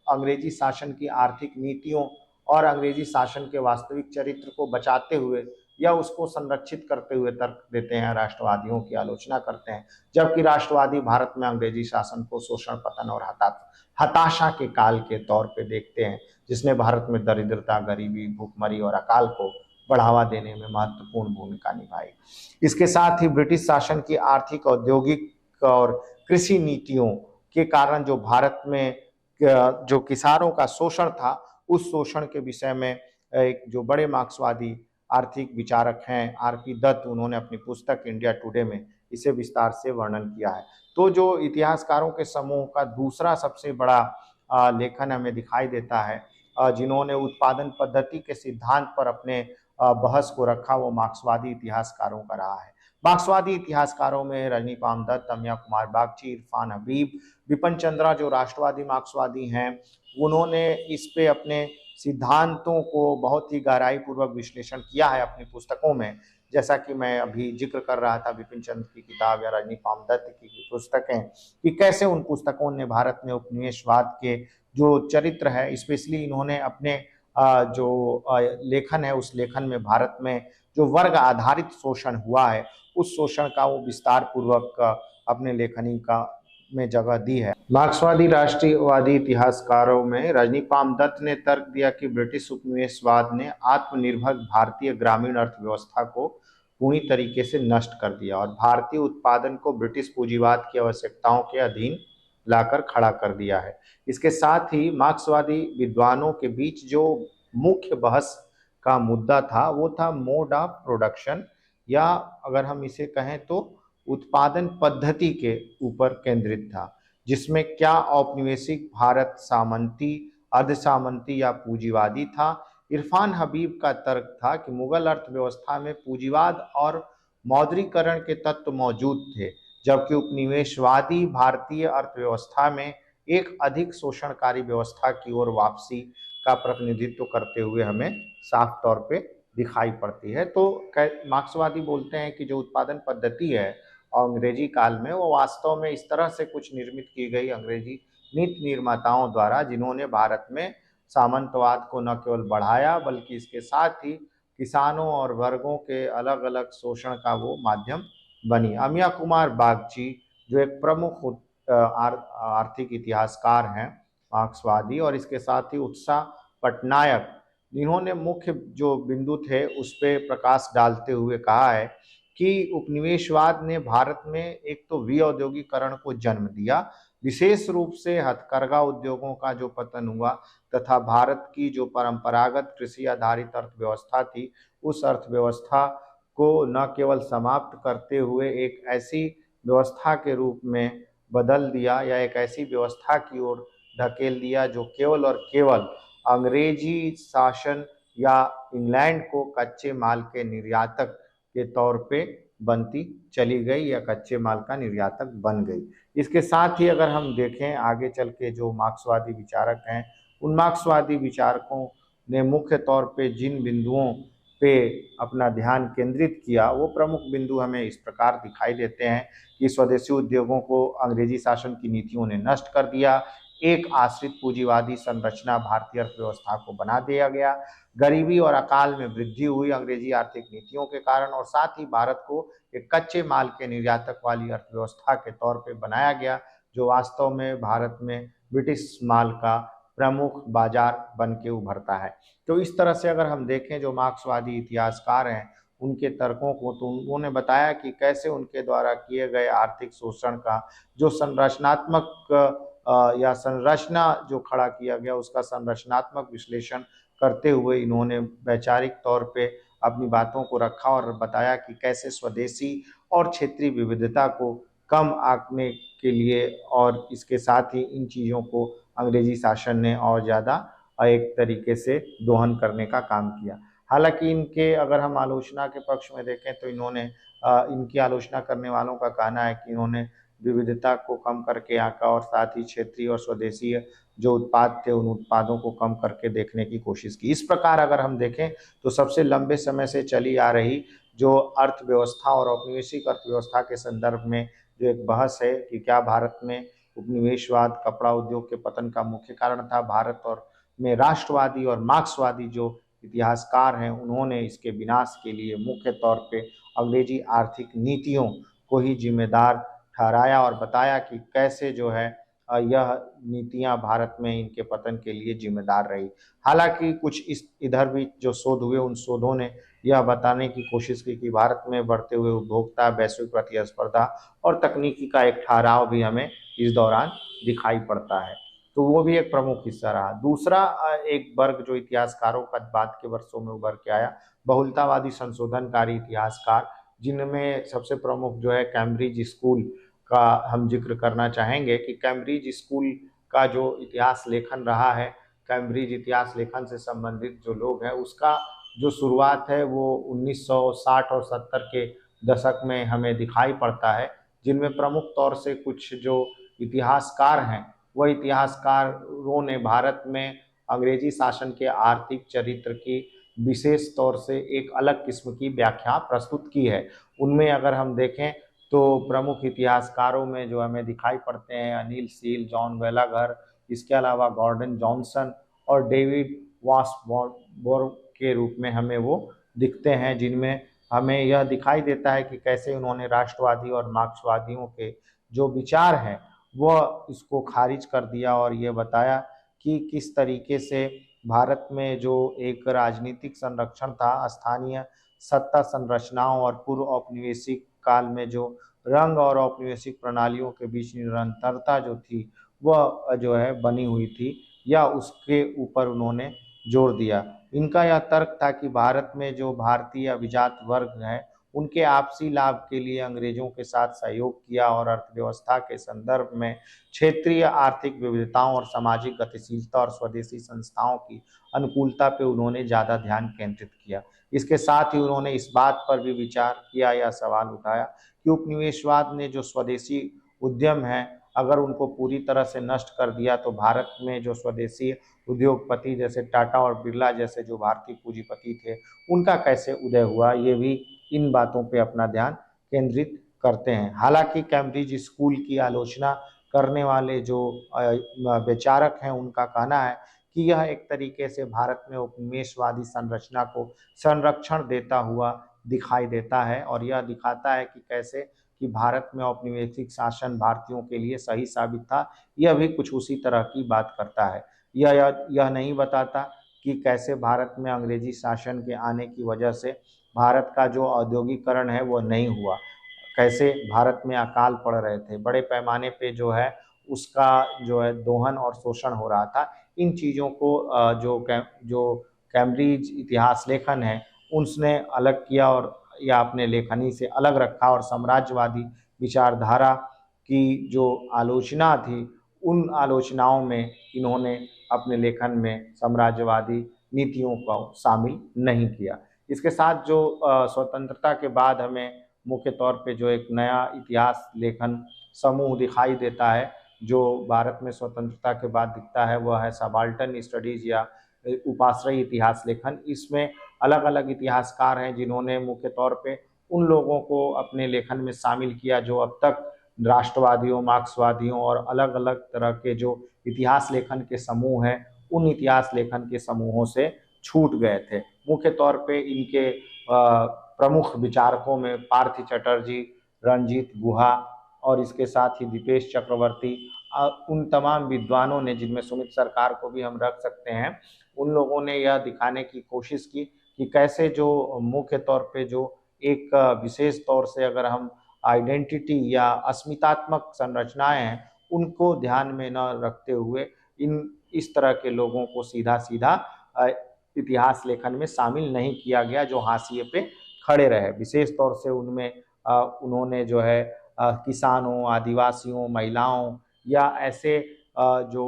अंग्रेजी शासन की आर्थिक नीतियों और अंग्रेजी शासन के वास्तविक चरित्र को बचाते हुए या उसको संरक्षित करते हुए तर्क देते हैं, राष्ट्रवादियों की आलोचना करते हैं। जबकि राष्ट्रवादी भारत में अंग्रेजी शासन को शोषण, पतन और हताशा के काल के तौर पे देखते हैं, जिसने भारत में दरिद्रता, गरीबी, भूखमरी और अकाल को बढ़ावा देने में महत्वपूर्ण भूमिका निभाई। इसके साथ ही ब्रिटिश शासन की आर्थिक, औद्योगिक और कृषि नीतियों के कारण जो भारत में जो किसानों का शोषण था, उस शोषण के विषय में एक जो बड़े मार्क्सवादी आर्थिक विचारक हैं, आर.पी. दत्त, उन्होंने अपनी पुस्तक इंडिया टुडे में इसे विस्तार से वर्णन किया है। तो जो इतिहासकारों के समूह का दूसरा सबसे बड़ा लेखन हमें दिखाई देता है, जिन्होंने उत्पादन पद्धति के सिद्धांत पर अपने बहस को रखा, वो मार्क्सवादी इतिहासकारों का रहा है। मार्क्सवादी इतिहासकारों में रजनी पाम दत्त, अमिया कुमार बागची, इरफान हबीब, विपिन चंद्रा जो राष्ट्रवादी मार्क्सवादी हैं, उन्होंने इस पे अपने सिद्धांतों को बहुत ही गहराई पूर्वक विश्लेषण किया है अपनी पुस्तकों में। जैसा कि मैं अभी जिक्र कर रहा था विपिन चंद्र की किताब या रजनी पाम दत्त की पुस्तकें, कि कैसे उन पुस्तकों ने भारत में उपनिवेशवाद के जो चरित्र है, स्पेशली इन्होंने अपने जो लेखन है, उस लेखन में भारत में जो वर्ग आधारित शोषण हुआ है, उस शोषण का वो विस्तार पूर्वक अपने लेखनी का में जगह दी है। मार्क्सवादी राष्ट्रवादी इतिहासकारों में रजनी पाम दत्त ने तर्क दिया कि ब्रिटिश उपनिवेशवाद ने आत्मनिर्भर भारतीय ग्रामीण अर्थव्यवस्था को पूरी तरीके से नष्ट कर दिया और भारतीय उत्पादन को ब्रिटिश पूंजीवाद की आवश्यकताओं के अधीन लाकर खड़ा कर दिया है। इसके साथ ही मार्क्सवादी विद्वानों के बीच जो मुख्य बहस का मुद्दा था, वो था मोड ऑफ प्रोडक्शन, या अगर हम इसे कहें तो उत्पादन पद्धति के ऊपर केंद्रित था, जिसमें क्या औपनिवेशिक भारत सामंती, अर्ध सामंती या पूंजीवादी था। इरफान हबीब का तर्क था कि मुगल अर्थव्यवस्था में पूंजीवाद और मौद्रीकरण के तत्व मौजूद थे, जबकि उपनिवेशवादी भारतीय अर्थव्यवस्था में एक अधिक शोषणकारी व्यवस्था की ओर वापसी का प्रतिनिधित्व करते हुए हमें साफ तौर पे दिखाई पड़ती है। तो मार्क्सवादी बोलते हैं कि जो उत्पादन पद्धति है अंग्रेजी काल में, वो वास्तव में इस तरह से कुछ निर्मित की गई अंग्रेजी नीति निर्माताओं द्वारा, जिन्होंने भारत में सामंतवाद को न केवल बढ़ाया बल्कि इसके साथ ही किसानों और वर्गों के अलग अलग शोषण का वो माध्यम बनी। अमिया कुमार बागची जो एक प्रमुख आर्थिक इतिहासकार हैं मार्क्सवादी, और इसके साथ ही उत्साह पटनायक, इन्होंने मुख्य जो बिंदु थे उस पर प्रकाश डालते हुए कहा है कि उपनिवेशवाद ने भारत में एक तो विऔद्योगिकरण को जन्म दिया, विशेष रूप से हथकरघा उद्योगों का जो पतन हुआ, तथा भारत की जो परंपरागत कृषि आधारित अर्थव्यवस्था थी, उस अर्थव्यवस्था को न केवल समाप्त करते हुए एक ऐसी व्यवस्था के रूप में बदल दिया या एक ऐसी व्यवस्था की ओर धकेल दिया जो केवल और केवल अंग्रेजी शासन या इंग्लैंड को कच्चे माल के निर्यातक के तौर पे बनती चली गई या कच्चे माल का निर्यातक बन गई। इसके साथ ही अगर हम देखें आगे चल के जो मार्क्सवादी विचारक हैं, उन मार्क्सवादी विचारकों ने मुख्य तौर पे जिन बिंदुओं पे अपना ध्यान केंद्रित किया, वो प्रमुख बिंदु हमें इस प्रकार दिखाई देते हैं कि स्वदेशी उद्योगों को अंग्रेजी शासन की नीतियों ने नष्ट कर दिया, एक आश्रित पूंजीवादी संरचना भारतीय अर्थव्यवस्था को बना दिया गया, गरीबी और अकाल में वृद्धि हुई अंग्रेजी आर्थिक नीतियों के कारण, और साथ ही भारत को एक कच्चे माल के निर्यातक वाली अर्थव्यवस्था के तौर पे बनाया गया, जो वास्तव में भारत में ब्रिटिश माल का प्रमुख बाजार बन के उभरता है। तो इस तरह से अगर हम देखें जो मार्क्सवादी इतिहासकार हैं उनके तर्कों को, तो उन्होंने बताया कि कैसे उनके द्वारा किए गए आर्थिक शोषण का जो संरचनात्मक या संरचना जो खड़ा किया गया, उसका संरचनात्मक विश्लेषण करते हुए इन्होंने वैचारिक तौर पे अपनी बातों को रखा और बताया कि कैसे स्वदेशी और क्षेत्रीय विविधता को कम आंकने के लिए और इसके साथ ही इन चीज़ों को अंग्रेजी शासन ने और ज़्यादा एक तरीके से दोहन करने का काम किया। हालांकि इनके अगर हम आलोचना के पक्ष में देखें तो इन्होंने इनकी आलोचना करने वालों का कहना है कि इन्होंने विविधता को कम करके आका और साथ ही क्षेत्रीय और स्वदेशी जो उत्पाद थे उन उत्पादों को कम करके देखने की कोशिश की। इस प्रकार अगर हम देखें तो सबसे लंबे समय से चली आ रही जो अर्थव्यवस्था और औपनिवेशिक अर्थव्यवस्था के संदर्भ में जो एक बहस है कि क्या भारत में उपनिवेशवाद कपड़ा उद्योग के पतन का मुख्य कारण था, भारत और में राष्ट्रवादी और मार्क्सवादी जो इतिहासकार हैं उन्होंने इसके विनाश के लिए मुख्य तौर पे अंग्रेजी आर्थिक नीतियों को ही जिम्मेदार ठहराया और बताया कि कैसे जो है यह नीतियां भारत में इनके पतन के लिए जिम्मेदार रही। हालांकि कुछ इस इधर भी जो शोध हुए उन शोधों ने यह बताने की कोशिश की कि भारत में बढ़ते हुए उपभोक्ता, वैश्विक प्रतिस्पर्धा और तकनीकी का एक ठहराव भी हमें इस दौरान दिखाई पड़ता है, तो वो भी एक प्रमुख हिस्सा रहा। दूसरा एक वर्ग जो इतिहासकारों का बाद के वर्षों में उभर के आया, बहुलतावादी संशोधनकारी इतिहासकार, जिनमें सबसे प्रमुख जो है कैम्ब्रिज स्कूल का हम जिक्र करना चाहेंगे कि कैम्ब्रिज स्कूल का जो इतिहास लेखन रहा है, कैम्ब्रिज इतिहास लेखन से संबंधित जो लोग हैं उसका जो शुरुआत है वो 1960 और 70 के दशक में हमें दिखाई पड़ता है, जिनमें प्रमुख तौर से कुछ जो इतिहासकार हैं वह इतिहासकारों ने भारत में अंग्रेजी शासन के आर्थिक चरित्र की विशेष तौर से एक अलग किस्म की व्याख्या प्रस्तुत की है। उनमें अगर हम देखें तो प्रमुख इतिहासकारों में जो हमें दिखाई पड़ते हैं अनिल सील, जॉन वेलागर, इसके अलावा गॉर्डन जॉनसन और डेविड वॉसबोर्न के रूप में हमें वो दिखते हैं, जिनमें हमें यह दिखाई देता है कि कैसे उन्होंने राष्ट्रवादी और मार्क्सवादियों के जो विचार हैं वह इसको खारिज कर दिया और ये बताया कि किस तरीके से भारत में जो एक राजनीतिक संरक्षण था, स्थानीय सत्ता संरचनाओं और पूर्व औपनिवेशिक काल में जो रंग और औपनिवेशिक प्रणालियों के बीच निरंतरता जो थी वह जो है बनी हुई थी, या उसके ऊपर उन्होंने जोर दिया। इनका यह तर्क था कि भारत में जो भारतीय अभिजात वर्ग है उनके आपसी लाभ के लिए अंग्रेजों के साथ सहयोग किया और अर्थव्यवस्था के संदर्भ में क्षेत्रीय आर्थिक विविधताओं और सामाजिक गतिशीलता और स्वदेशी संस्थाओं की अनुकूलता पे उन्होंने ज़्यादा ध्यान केंद्रित किया। इसके साथ ही उन्होंने इस बात पर भी विचार किया या सवाल उठाया कि उपनिवेशवाद ने जो स्वदेशी उद्यम है अगर उनको पूरी तरह से नष्ट कर दिया तो भारत में जो स्वदेशी उद्योगपति जैसे टाटा और बिरला जैसे जो भारतीय पूंजीपति थे उनका कैसे उदय हुआ, ये भी इन बातों पे अपना ध्यान केंद्रित करते हैं। हालांकि कैम्ब्रिज स्कूल की आलोचना करने वाले जो विचारक हैं उनका कहना है कि यह एक तरीके से भारत में उपनिवेशवादी संरचना को संरक्षण देता हुआ दिखाई देता है और यह दिखाता है कि कैसे कि भारत में औपनिवेशिक शासन भारतीयों के लिए सही साबित था। यह भी कुछ उसी तरह की बात करता है। यह नहीं बताता कि कैसे भारत में अंग्रेजी शासन के आने की वजह से भारत का जो औद्योगिकरण है वो नहीं हुआ, कैसे भारत में अकाल पड़ रहे थे, बड़े पैमाने पे जो है उसका जो है दोहन और शोषण हो रहा था। इन चीज़ों को जो कैम्ब्रिज इतिहास लेखन है उसने अलग किया और या अपने लेखनी से अलग रखा और साम्राज्यवादी विचारधारा की जो आलोचना थी उन आलोचनाओं में इन्होंने अपने लेखन में साम्राज्यवादी नीतियों को शामिल नहीं किया। इसके साथ जो स्वतंत्रता के बाद हमें मुख्य तौर पे जो एक नया इतिहास लेखन समूह दिखाई देता है जो भारत में स्वतंत्रता के बाद दिखता है वह है सबाल्टर्न स्टडीज या उपाश्रयी इतिहास लेखन। इसमें अलग अलग इतिहासकार हैं जिन्होंने मुख्य तौर पे उन लोगों को अपने लेखन में शामिल किया जो अब तक राष्ट्रवादियों, मार्क्सवादियों और अलग अलग तरह के जो इतिहास लेखन के समूह हैं उन इतिहास लेखन के समूहों से छूट गए थे। मुख्य तौर पे इनके प्रमुख विचारकों में पार्थ चटर्जी, रणजीत गुहा और इसके साथ ही दीपेश चक्रवर्ती, उन तमाम विद्वानों ने जिनमें सुमित सरकार को भी हम रख सकते हैं, उन लोगों ने यह दिखाने की कोशिश की कि कैसे जो मुख्य तौर पे जो एक विशेष तौर से अगर हम आइडेंटिटी या अस्मितात्मक संरचनाएं हैं उनको ध्यान में न रखते हुए इस तरह के लोगों को सीधा सीधा इतिहास लेखन में शामिल नहीं किया गया जो हाशिए पे खड़े रहे। विशेष तौर से उनमें उन्होंने जो है किसानों, आदिवासियों, महिलाओं या ऐसे जो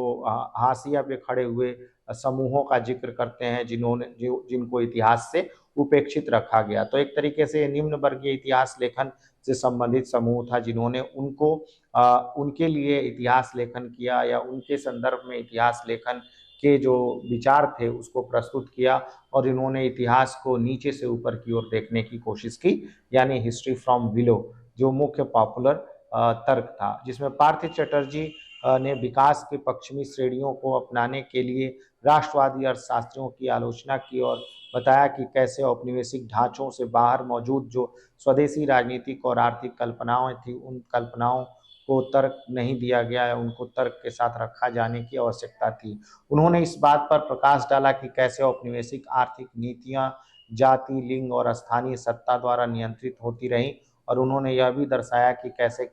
हाशिया पे खड़े हुए समूहों का जिक्र करते हैं जिनको इतिहास से उपेक्षित रखा गया। तो एक तरीके से निम्न वर्गीय इतिहास लेखन से संबंधित समूह था जिन्होंने उनके लिए इतिहास लेखन किया या उनके संदर्भ में इतिहास लेखन के जो विचार थे उसको प्रस्तुत किया और इन्होंने इतिहास को नीचे से ऊपर की ओर देखने की कोशिश की, यानी हिस्ट्री फ्रॉम बिलो, जो मुख्य पॉपुलर तर्क था, जिसमें पार्थिव चटर्जी ने विकास के पश्चिमी श्रेणियों को अपनाने के लिए राष्ट्रवादी अर्थशास्त्रियों की आलोचना की और बताया कि कैसे औपनिवेशिक ढांचों से बाहर मौजूद जो स्वदेशी राजनीतिक और आर्थिक कल्पनाएं थी उन कल्पनाओं को तर्क नहीं दिया गया है, उनको तर्क के साथ रखा जाने की आवश्यकता थी। उन्होंने इस बात पर प्रकाश डाला कि कैसे औपनिवेशिक आर्थिक नीतियां जाति, लिंग और स्थानीय सत्ता द्वारा नियंत्रित होती रहीं और उन्होंने यह भी दर्शाया कि कैसे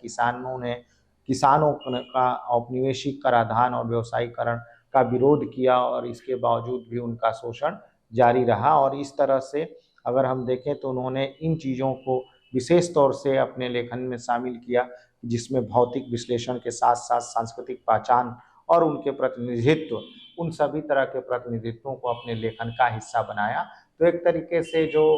किसानों का औपनिवेशिक कराधान और व्यवसायीकरण का विरोध किया और इसके बावजूद भी उनका शोषण जारी रहा। और इस तरह से अगर हम देखें तो उन्होंने इन चीज़ों को विशेष तौर से अपने लेखन में शामिल किया, जिसमें भौतिक विश्लेषण के साथ साथ सांस्कृतिक पहचान और उनके प्रतिनिधित्व, उन सभी तरह के प्रतिनिधित्वों को अपने लेखन का हिस्सा बनाया। तो एक तरीके से जो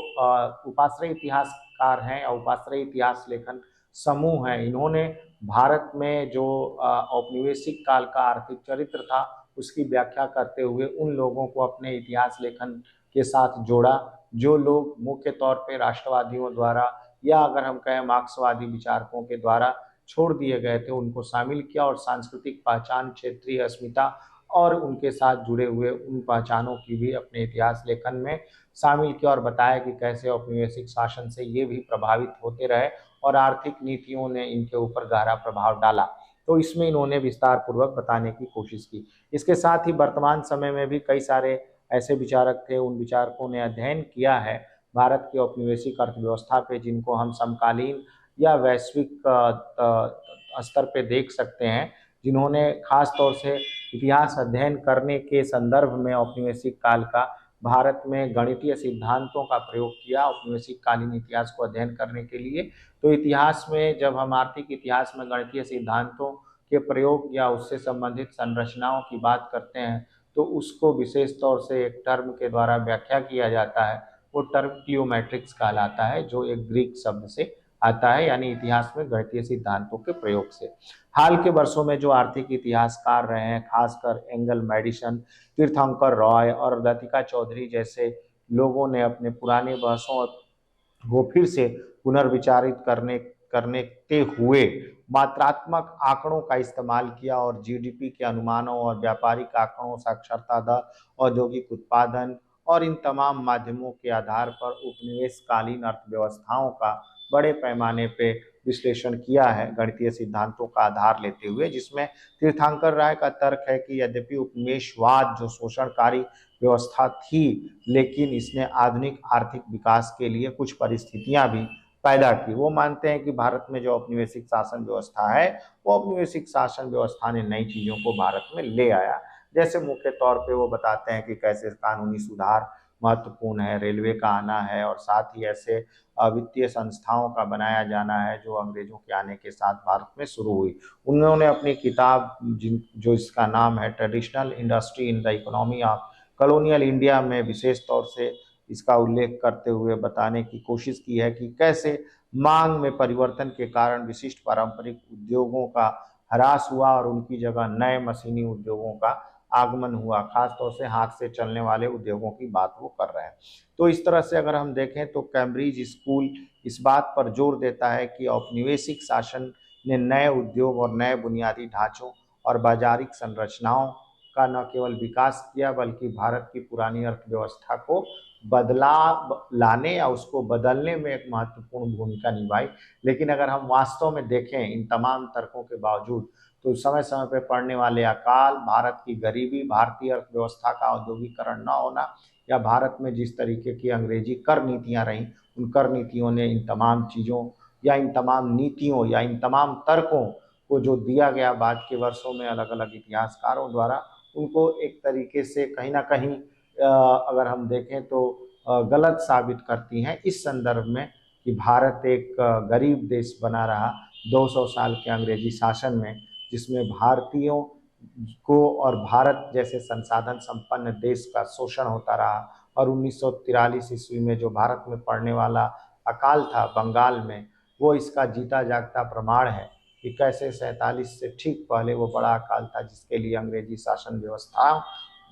उपाश्रय इतिहासकार हैं या उपाश्रय इतिहास लेखन समूह हैं, इन्होंने भारत में जो औपनिवेशिक काल का आर्थिक चरित्र था उसकी व्याख्या करते हुए उन लोगों को अपने इतिहास लेखन के साथ जोड़ा जो लोग मुख्य तौर पे राष्ट्रवादियों द्वारा या अगर हम कहें मार्क्सवादी विचारकों के द्वारा छोड़ दिए गए थे, उनको शामिल किया और सांस्कृतिक पहचान, क्षेत्रीय अस्मिता और उनके साथ जुड़े हुए उन पहचानों की भी अपने इतिहास लेखन में शामिल किया और बताया कि कैसे औपनिवेशिक शासन से ये भी प्रभावित होते रहे और आर्थिक नीतियों ने इनके ऊपर गहरा प्रभाव डाला। तो इसमें इन्होंने विस्तार पूर्वक बताने की कोशिश की। इसके साथ ही वर्तमान समय में भी कई सारे ऐसे विचारक थे, उन विचारकों ने अध्ययन किया है भारत की औपनिवेशिक अर्थव्यवस्था पे, जिनको हम समकालीन या वैश्विक स्तर पे देख सकते हैं, जिन्होंने खास तौर से इतिहास अध्ययन करने के संदर्भ में औपनिवेशिक काल का भारत में गणितीय सिद्धांतों का प्रयोग किया औपनिवेशिक कालीन इतिहास को अध्ययन करने के लिए। तो इतिहास में जब हम आर्थिक इतिहास में गणितीय सिद्धांतों के प्रयोग या उससे संबंधित संरचनाओं की बात करते हैं तो उसको विशेष तौर से एक टर्म के द्वारा व्याख्या किया जाता है, वो टर्म क्लियोमेट्रिक्स कहलाता है, जो एक ग्रीक शब्द से आता है, यानी इतिहास में गणितीय सिद्धांतों के प्रयोग से। हाल के वर्षों में जो आर्थिक इतिहासकार रहे हैं, खासकर एंगल मैडिसन, तीर्थंकर रॉय और लतिका चौधरी जैसे लोगों ने अपने पुराने बहसों को फिर से पुनर्विचारित करते हुए मात्रात्मक आंकड़ों का इस्तेमाल किया और जीडीपी के अनुमानों और व्यापारिक आंकड़ों, साक्षरता दर, औद्योगिक उत्पादन और इन तमाम माध्यमों के आधार पर उपनिवेशकालीन अर्थव्यवस्थाओं का बड़े पैमाने पे विश्लेषण किया है गणितीय सिद्धांतों का आधार लेते हुए, जिसमें तीर्थंकर राय का तर्क है कि यद्यपि उपनिवेशवाद जो शोषणकारी व्यवस्था थी, लेकिन इसने आधुनिक आर्थिक विकास के लिए कुछ परिस्थितियां भी पैदा की। वो मानते हैं कि भारत में जो औपनिवेशिक शासन व्यवस्था है, वो औपनिवेशिक शासन व्यवस्था ने नई चीजों को भारत में ले आया। जैसे मुख्य तौर पे वो बताते हैं कि कैसे कानूनी सुधार महत्वपूर्ण है, रेलवे का आना है और साथ ही ऐसे वित्तीय संस्थाओं का बनाया जाना है जो अंग्रेजों के आने के साथ भारत में शुरू हुई। उन्होंने अपनी किताब जो इसका नाम है traditional industry in the economy of colonial India में विशेष तौर से इसका उल्लेख करते हुए बताने की कोशिश की है कि कैसे मांग में परिवर्तन के कारण विशिष्ट पारंपरिक उद्योगों का ह्रास हुआ और उनकी जगह नए मशीनी उद्योगों का आगमन हुआ, खासतौर से हाथ से चलने वाले उद्योगों की बात वो कर रहे हैं। तो इस तरह से अगर हम देखें तो कैम्ब्रिज स्कूल इस बात पर जोर देता है कि औपनिवेशिक शासन ने नए उद्योग और नए बुनियादी ढांचों और बाजारिक संरचनाओं का न केवल विकास किया बल्कि भारत की पुरानी अर्थव्यवस्था को बदला लाने या उसको बदलने में एक महत्वपूर्ण भूमिका निभाई। लेकिन अगर हम वास्तव में देखें इन तमाम तर्कों के बावजूद तो समय समय पर पड़ने वाले अकाल, भारत की गरीबी, भारतीय अर्थव्यवस्था का औद्योगिकरण न होना या भारत में जिस तरीके की अंग्रेजी कर नीतियां रहीं, उन कर नीतियों ने इन तमाम चीज़ों या इन तमाम नीतियों या इन तमाम तर्कों को जो दिया गया बाद के वर्षों में अलग अलग इतिहासकारों द्वारा, उनको एक तरीके से कहीं ना कहीं अगर हम देखें तो गलत साबित करती हैं इस संदर्भ में कि भारत एक गरीब देश बना रहा 200 साल के अंग्रेजी शासन में, जिसमें भारतीयों को और भारत जैसे संसाधन संपन्न देश का शोषण होता रहा। और 1943 ईस्वी में जो भारत में पड़ने वाला अकाल था बंगाल में, वो इसका जीता जागता प्रमाण है कि कैसे 47 से ठीक पहले वो बड़ा अकाल था, जिसके लिए अंग्रेजी शासन व्यवस्था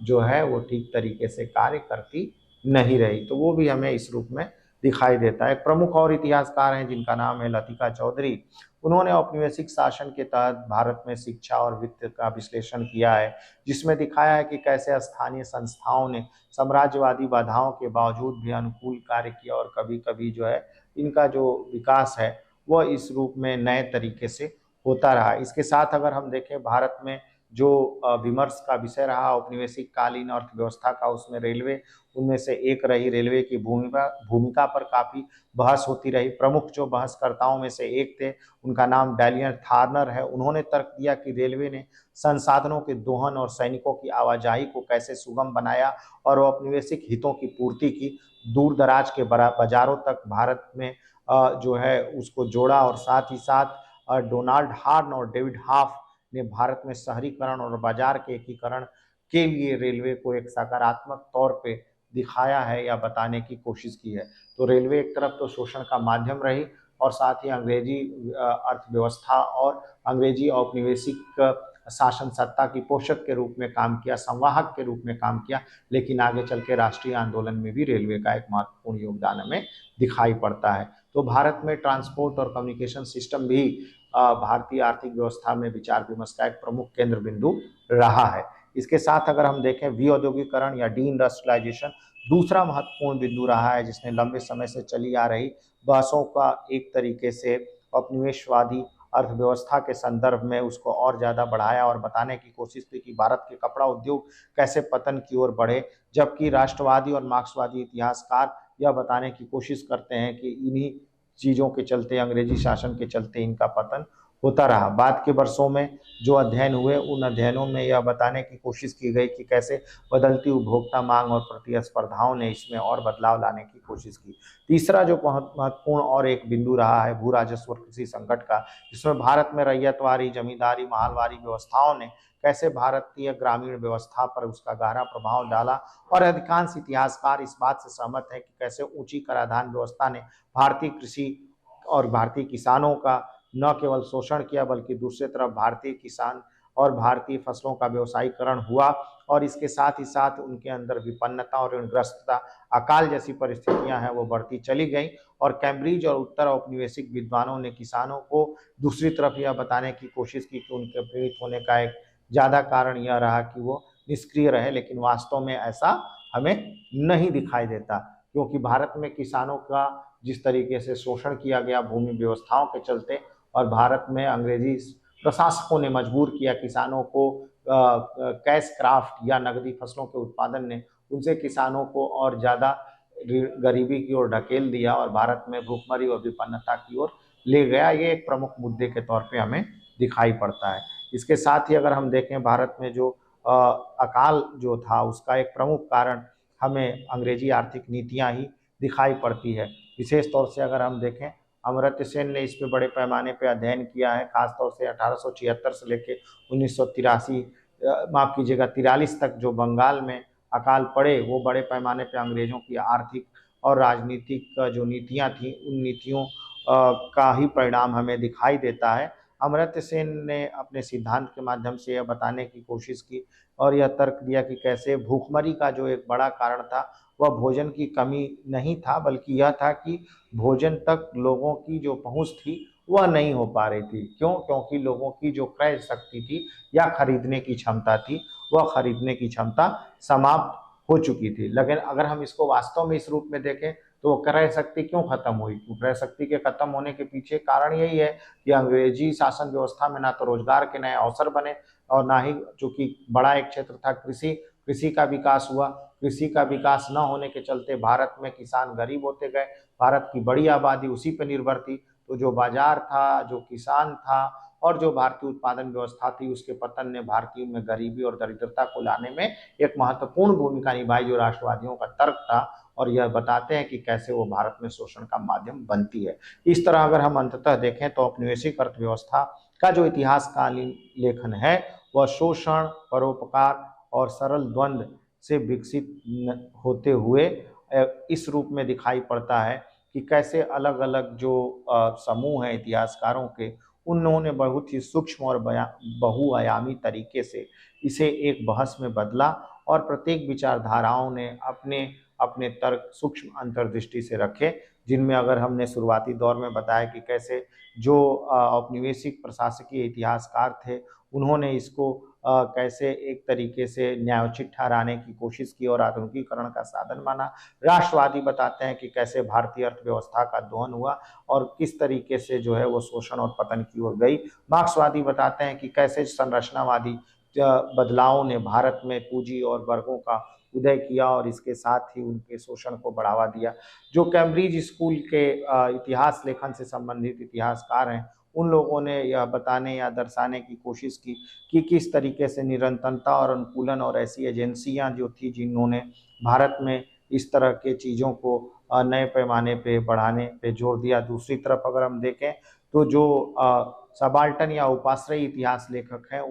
जो है वो ठीक तरीके से कार्य करती नहीं रही। तो वो भी हमें इस रूप में दिखाई देता है। एक प्रमुख और इतिहासकार हैं जिनका नाम है लतिका चौधरी। उन्होंने औपनिवेशिक शासन के तहत भारत में शिक्षा और वित्त का विश्लेषण किया है, जिसमें दिखाया है कि कैसे स्थानीय संस्थाओं ने साम्राज्यवादी बाधाओं के बावजूद भी अनुकूल कार्य किया, और कभी कभी जो है इनका जो विकास है वह इस रूप में नए तरीके से होता रहा। इसके साथ अगर हम देखें भारत में जो विमर्श का विषय रहा औपनिवेशिक कालीन अर्थव्यवस्था का, उसमें रेलवे उनमें से एक रही। रेलवे की भूमिका भूमिका पर काफ़ी बहस होती रही। प्रमुख जो बहसकर्ताओं में से एक थे, उनका नाम डैलियन थार्नर है। उन्होंने तर्क दिया कि रेलवे ने संसाधनों के दोहन और सैनिकों की आवाजाही को कैसे सुगम बनाया और औपनिवेशिक हितों की पूर्ति की। दूर दराज के बाजारों तक भारत में जो है उसको जोड़ा, और साथ ही साथ डोनाल्ड हार्न और डेविड हाफ ने भारत में शहरीकरण और बाजार के एकीकरण के लिए रेलवे को एक सकारात्मक तौर पे दिखाया है या बताने की कोशिश की है। तो रेलवे एक तरफ तो शोषण का माध्यम रही, और साथ ही अंग्रेजी अर्थव्यवस्था और अंग्रेजी औपनिवेशिक शासन सत्ता की पोषक के रूप में काम किया, संवाहक के रूप में काम किया। लेकिन आगे चल के राष्ट्रीय आंदोलन में भी रेलवे का एक महत्वपूर्ण योगदान हमें दिखाई पड़ता है। तो भारत में ट्रांसपोर्ट और कम्युनिकेशन सिस्टम भी भारतीय आर्थिक व्यवस्था में विचार विमर्श का एक प्रमुख केंद्र बिंदु रहा है। इसके साथ अगर हम देखें विऔद्योगिकरण या डी इंडस्ट्रियलाइजेशन दूसरा महत्वपूर्ण बिंदु रहा है, जिसने लंबे समय से चली आ रही बहसों का एक तरीके से उपनिवेशवादी अर्थव्यवस्था के संदर्भ में उसको और ज़्यादा बढ़ाया और बताने की कोशिश की कि भारत के कपड़ा उद्योग कैसे पतन की ओर बढ़े। जबकि राष्ट्रवादी और मार्क्सवादी इतिहासकार यह बताने की कोशिश करते हैं कि इन्हीं चीज़ों के चलते, अंग्रेजी शासन के चलते इनका पतन होता रहा। बाद के वर्षों में जो अध्ययन हुए, उन अध्ययनों में यह बताने की कोशिश की गई कि कैसे बदलती उपभोक्ता मांग और प्रतिस्पर्धाओं ने इसमें और बदलाव लाने की कोशिश की। तीसरा जो बहुत महत्वपूर्ण और एक बिंदु रहा है भू राजस्व और कृषि संकट का, जिसमें भारत में रैयतवारी, जमींदारी, माहलवारी व्यवस्थाओं ने कैसे भारतीय ग्रामीण व्यवस्था पर उसका गहरा प्रभाव डाला। और अधिकांश इतिहासकार इस बात से सहमत हैं कि कैसे ऊंची कराधान व्यवस्था ने भारतीय कृषि और भारतीय किसानों का न केवल शोषण किया, बल्कि दूसरी तरफ भारतीय किसान और भारतीय फसलों का व्यवसायीकरण हुआ, और इसके साथ ही साथ उनके अंदर विपन्नता और ऋणग्रस्तता, अकाल जैसी परिस्थितियां हैं वो बढ़ती चली गई। और कैम्ब्रिज और उत्तर औपनिवेशिक विद्वानों ने किसानों को दूसरी तरफ यह बताने की कोशिश की कि उनके पीड़ित होने का एक ज़्यादा कारण यह रहा कि वो निष्क्रिय रहे, लेकिन वास्तव में ऐसा हमें नहीं दिखाई देता, क्योंकि भारत में किसानों का जिस तरीके से शोषण किया गया भूमि व्यवस्थाओं के चलते, और भारत में अंग्रेजी प्रशासकों ने मजबूर किया किसानों को कैश क्राफ्ट या नकदी फसलों के उत्पादन ने उनसे किसानों को और ज़्यादा गरीबी की ओर ढकेल दिया और भारत में भूखमरी और विपन्नता की ओर ले गया। ये एक प्रमुख मुद्दे के तौर पे हमें दिखाई पड़ता है। इसके साथ ही अगर हम देखें भारत में जो अकाल जो था उसका एक प्रमुख कारण हमें अंग्रेजी आर्थिक नीतियाँ ही दिखाई पड़ती है। विशेष तौर से अगर हम देखें, अमर्त्य सेन ने इस पे बड़े पैमाने पे अध्ययन किया है, खासतौर से 1876 से लेके 1983 माफ कीजिएगा 43 तक जो बंगाल में अकाल पड़े, वो बड़े पैमाने पे अंग्रेजों की आर्थिक और राजनीतिक जो नीतियां थी उन नीतियों का ही परिणाम हमें दिखाई देता है। अमर्त्य सेन ने अपने सिद्धांत के माध्यम से यह बताने की कोशिश की और यह तर्क दिया कि कैसे भूखमरी का जो एक बड़ा कारण था वह भोजन की कमी नहीं था, बल्कि यह था कि भोजन तक लोगों की जो पहुंच थी वह नहीं हो पा रही थी। क्यों? क्योंकि लोगों की जो क्रय शक्ति थी या खरीदने की क्षमता थी, वह खरीदने की क्षमता समाप्त हो चुकी थी। लेकिन अगर हम इसको वास्तव में इस रूप में देखें तो क्रय शक्ति क्यों खत्म हुई? क्रय शक्ति के खत्म होने के पीछे कारण यही है कि अंग्रेजी शासन व्यवस्था में ना तो रोजगार के नए अवसर बने और ना ही, चूंकि बड़ा एक क्षेत्र था कृषि, कृषि का विकास हुआ। कृषि का विकास न होने के चलते भारत में किसान गरीब होते गए, भारत की बड़ी आबादी उसी पर निर्भर थी। तो जो बाजार था, जो किसान था और जो भारतीय उत्पादन व्यवस्था थी, उसके पतन ने भारतीयों में गरीबी और दरिद्रता को लाने में एक महत्वपूर्ण भूमिका निभाई। जो राष्ट्रवादियों का तर्क था और यह बताते हैं कि कैसे वो भारत में शोषण का माध्यम बनती है। इस तरह अगर हम अंततः देखें तो औपनिवेशिक अर्थव्यवस्था का जो इतिहासकालीन लेखन है वह शोषण, परोपकार और सरल द्वंद्व से विकसित होते हुए इस रूप में दिखाई पड़ता है कि कैसे अलग अलग जो समूह हैं इतिहासकारों के, उन्होंने बहुत ही सूक्ष्म और बहुआयामी तरीके से इसे एक बहस में बदला और प्रत्येक विचारधाराओं ने अपने अपने तर्क सूक्ष्म अंतर्दृष्टि से रखे, जिनमें अगर हमने शुरुआती दौर में बताया कि कैसे जो औपनिवेशिक प्रशासकीय इतिहासकार थे उन्होंने इसको कैसे एक तरीके से न्यायोचित ठहराने की कोशिश की और आधुनिकीकरण का साधन माना। राष्ट्रवादी बताते हैं कि कैसे भारतीय अर्थव्यवस्था का दोहन हुआ और किस तरीके से जो है वो शोषण और पतन की ओर गई। मार्क्सवादी बताते हैं कि कैसे संरचनावादी बदलावों ने भारत में पूंजी और वर्गों का उदय किया और इसके साथ ही उनके शोषण को बढ़ावा दिया। जो कैम्ब्रिज स्कूल के इतिहास लेखन से संबंधित इतिहासकार हैं, उन लोगों ने यह बताने या दर्शाने की कोशिश की कि किस तरीके से निरंतरता और अनुकूलन और ऐसी एजेंसियां जो थी जिन्होंने भारत में इस तरह के चीज़ों को नए पैमाने पे बढ़ाने पे जोर दिया। दूसरी तरफ अगर हम देखें तो जो सबाल्टन या उपाश्रयी इतिहास लेखक हैं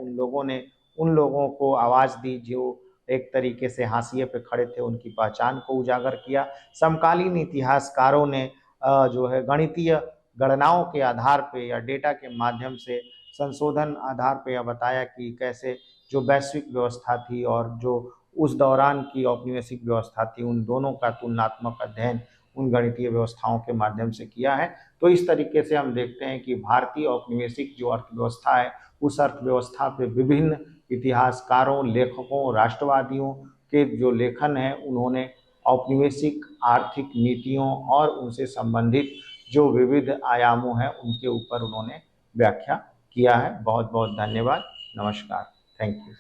उन लोगों को आवाज़ दी जो एक तरीके से हाशिए पे खड़े थे, उनकी पहचान को उजागर किया। समकालीन इतिहासकारों ने जो है गणितीय गणनाओं के आधार पे या डेटा के माध्यम से संशोधन आधार पे यह बताया कि कैसे जो वैश्विक व्यवस्था थी और जो उस दौरान की औपनिवेशिक व्यवस्था थी, उन दोनों का तुलनात्मक अध्ययन उन गणितीय व्यवस्थाओं के माध्यम से किया है। तो इस तरीके से हम देखते हैं कि भारतीय औपनिवेशिक जो अर्थव्यवस्था है, उस अर्थव्यवस्था पे विभिन्न इतिहासकारों, लेखकों, राष्ट्रवादियों के जो लेखन है, उन्होंने औपनिवेशिक आर्थिक नीतियों और उनसे संबंधित जो विविध आयामों हैं उनके ऊपर उन्होंने व्याख्या किया है। बहुत बहुत धन्यवाद। नमस्कार। Thank you.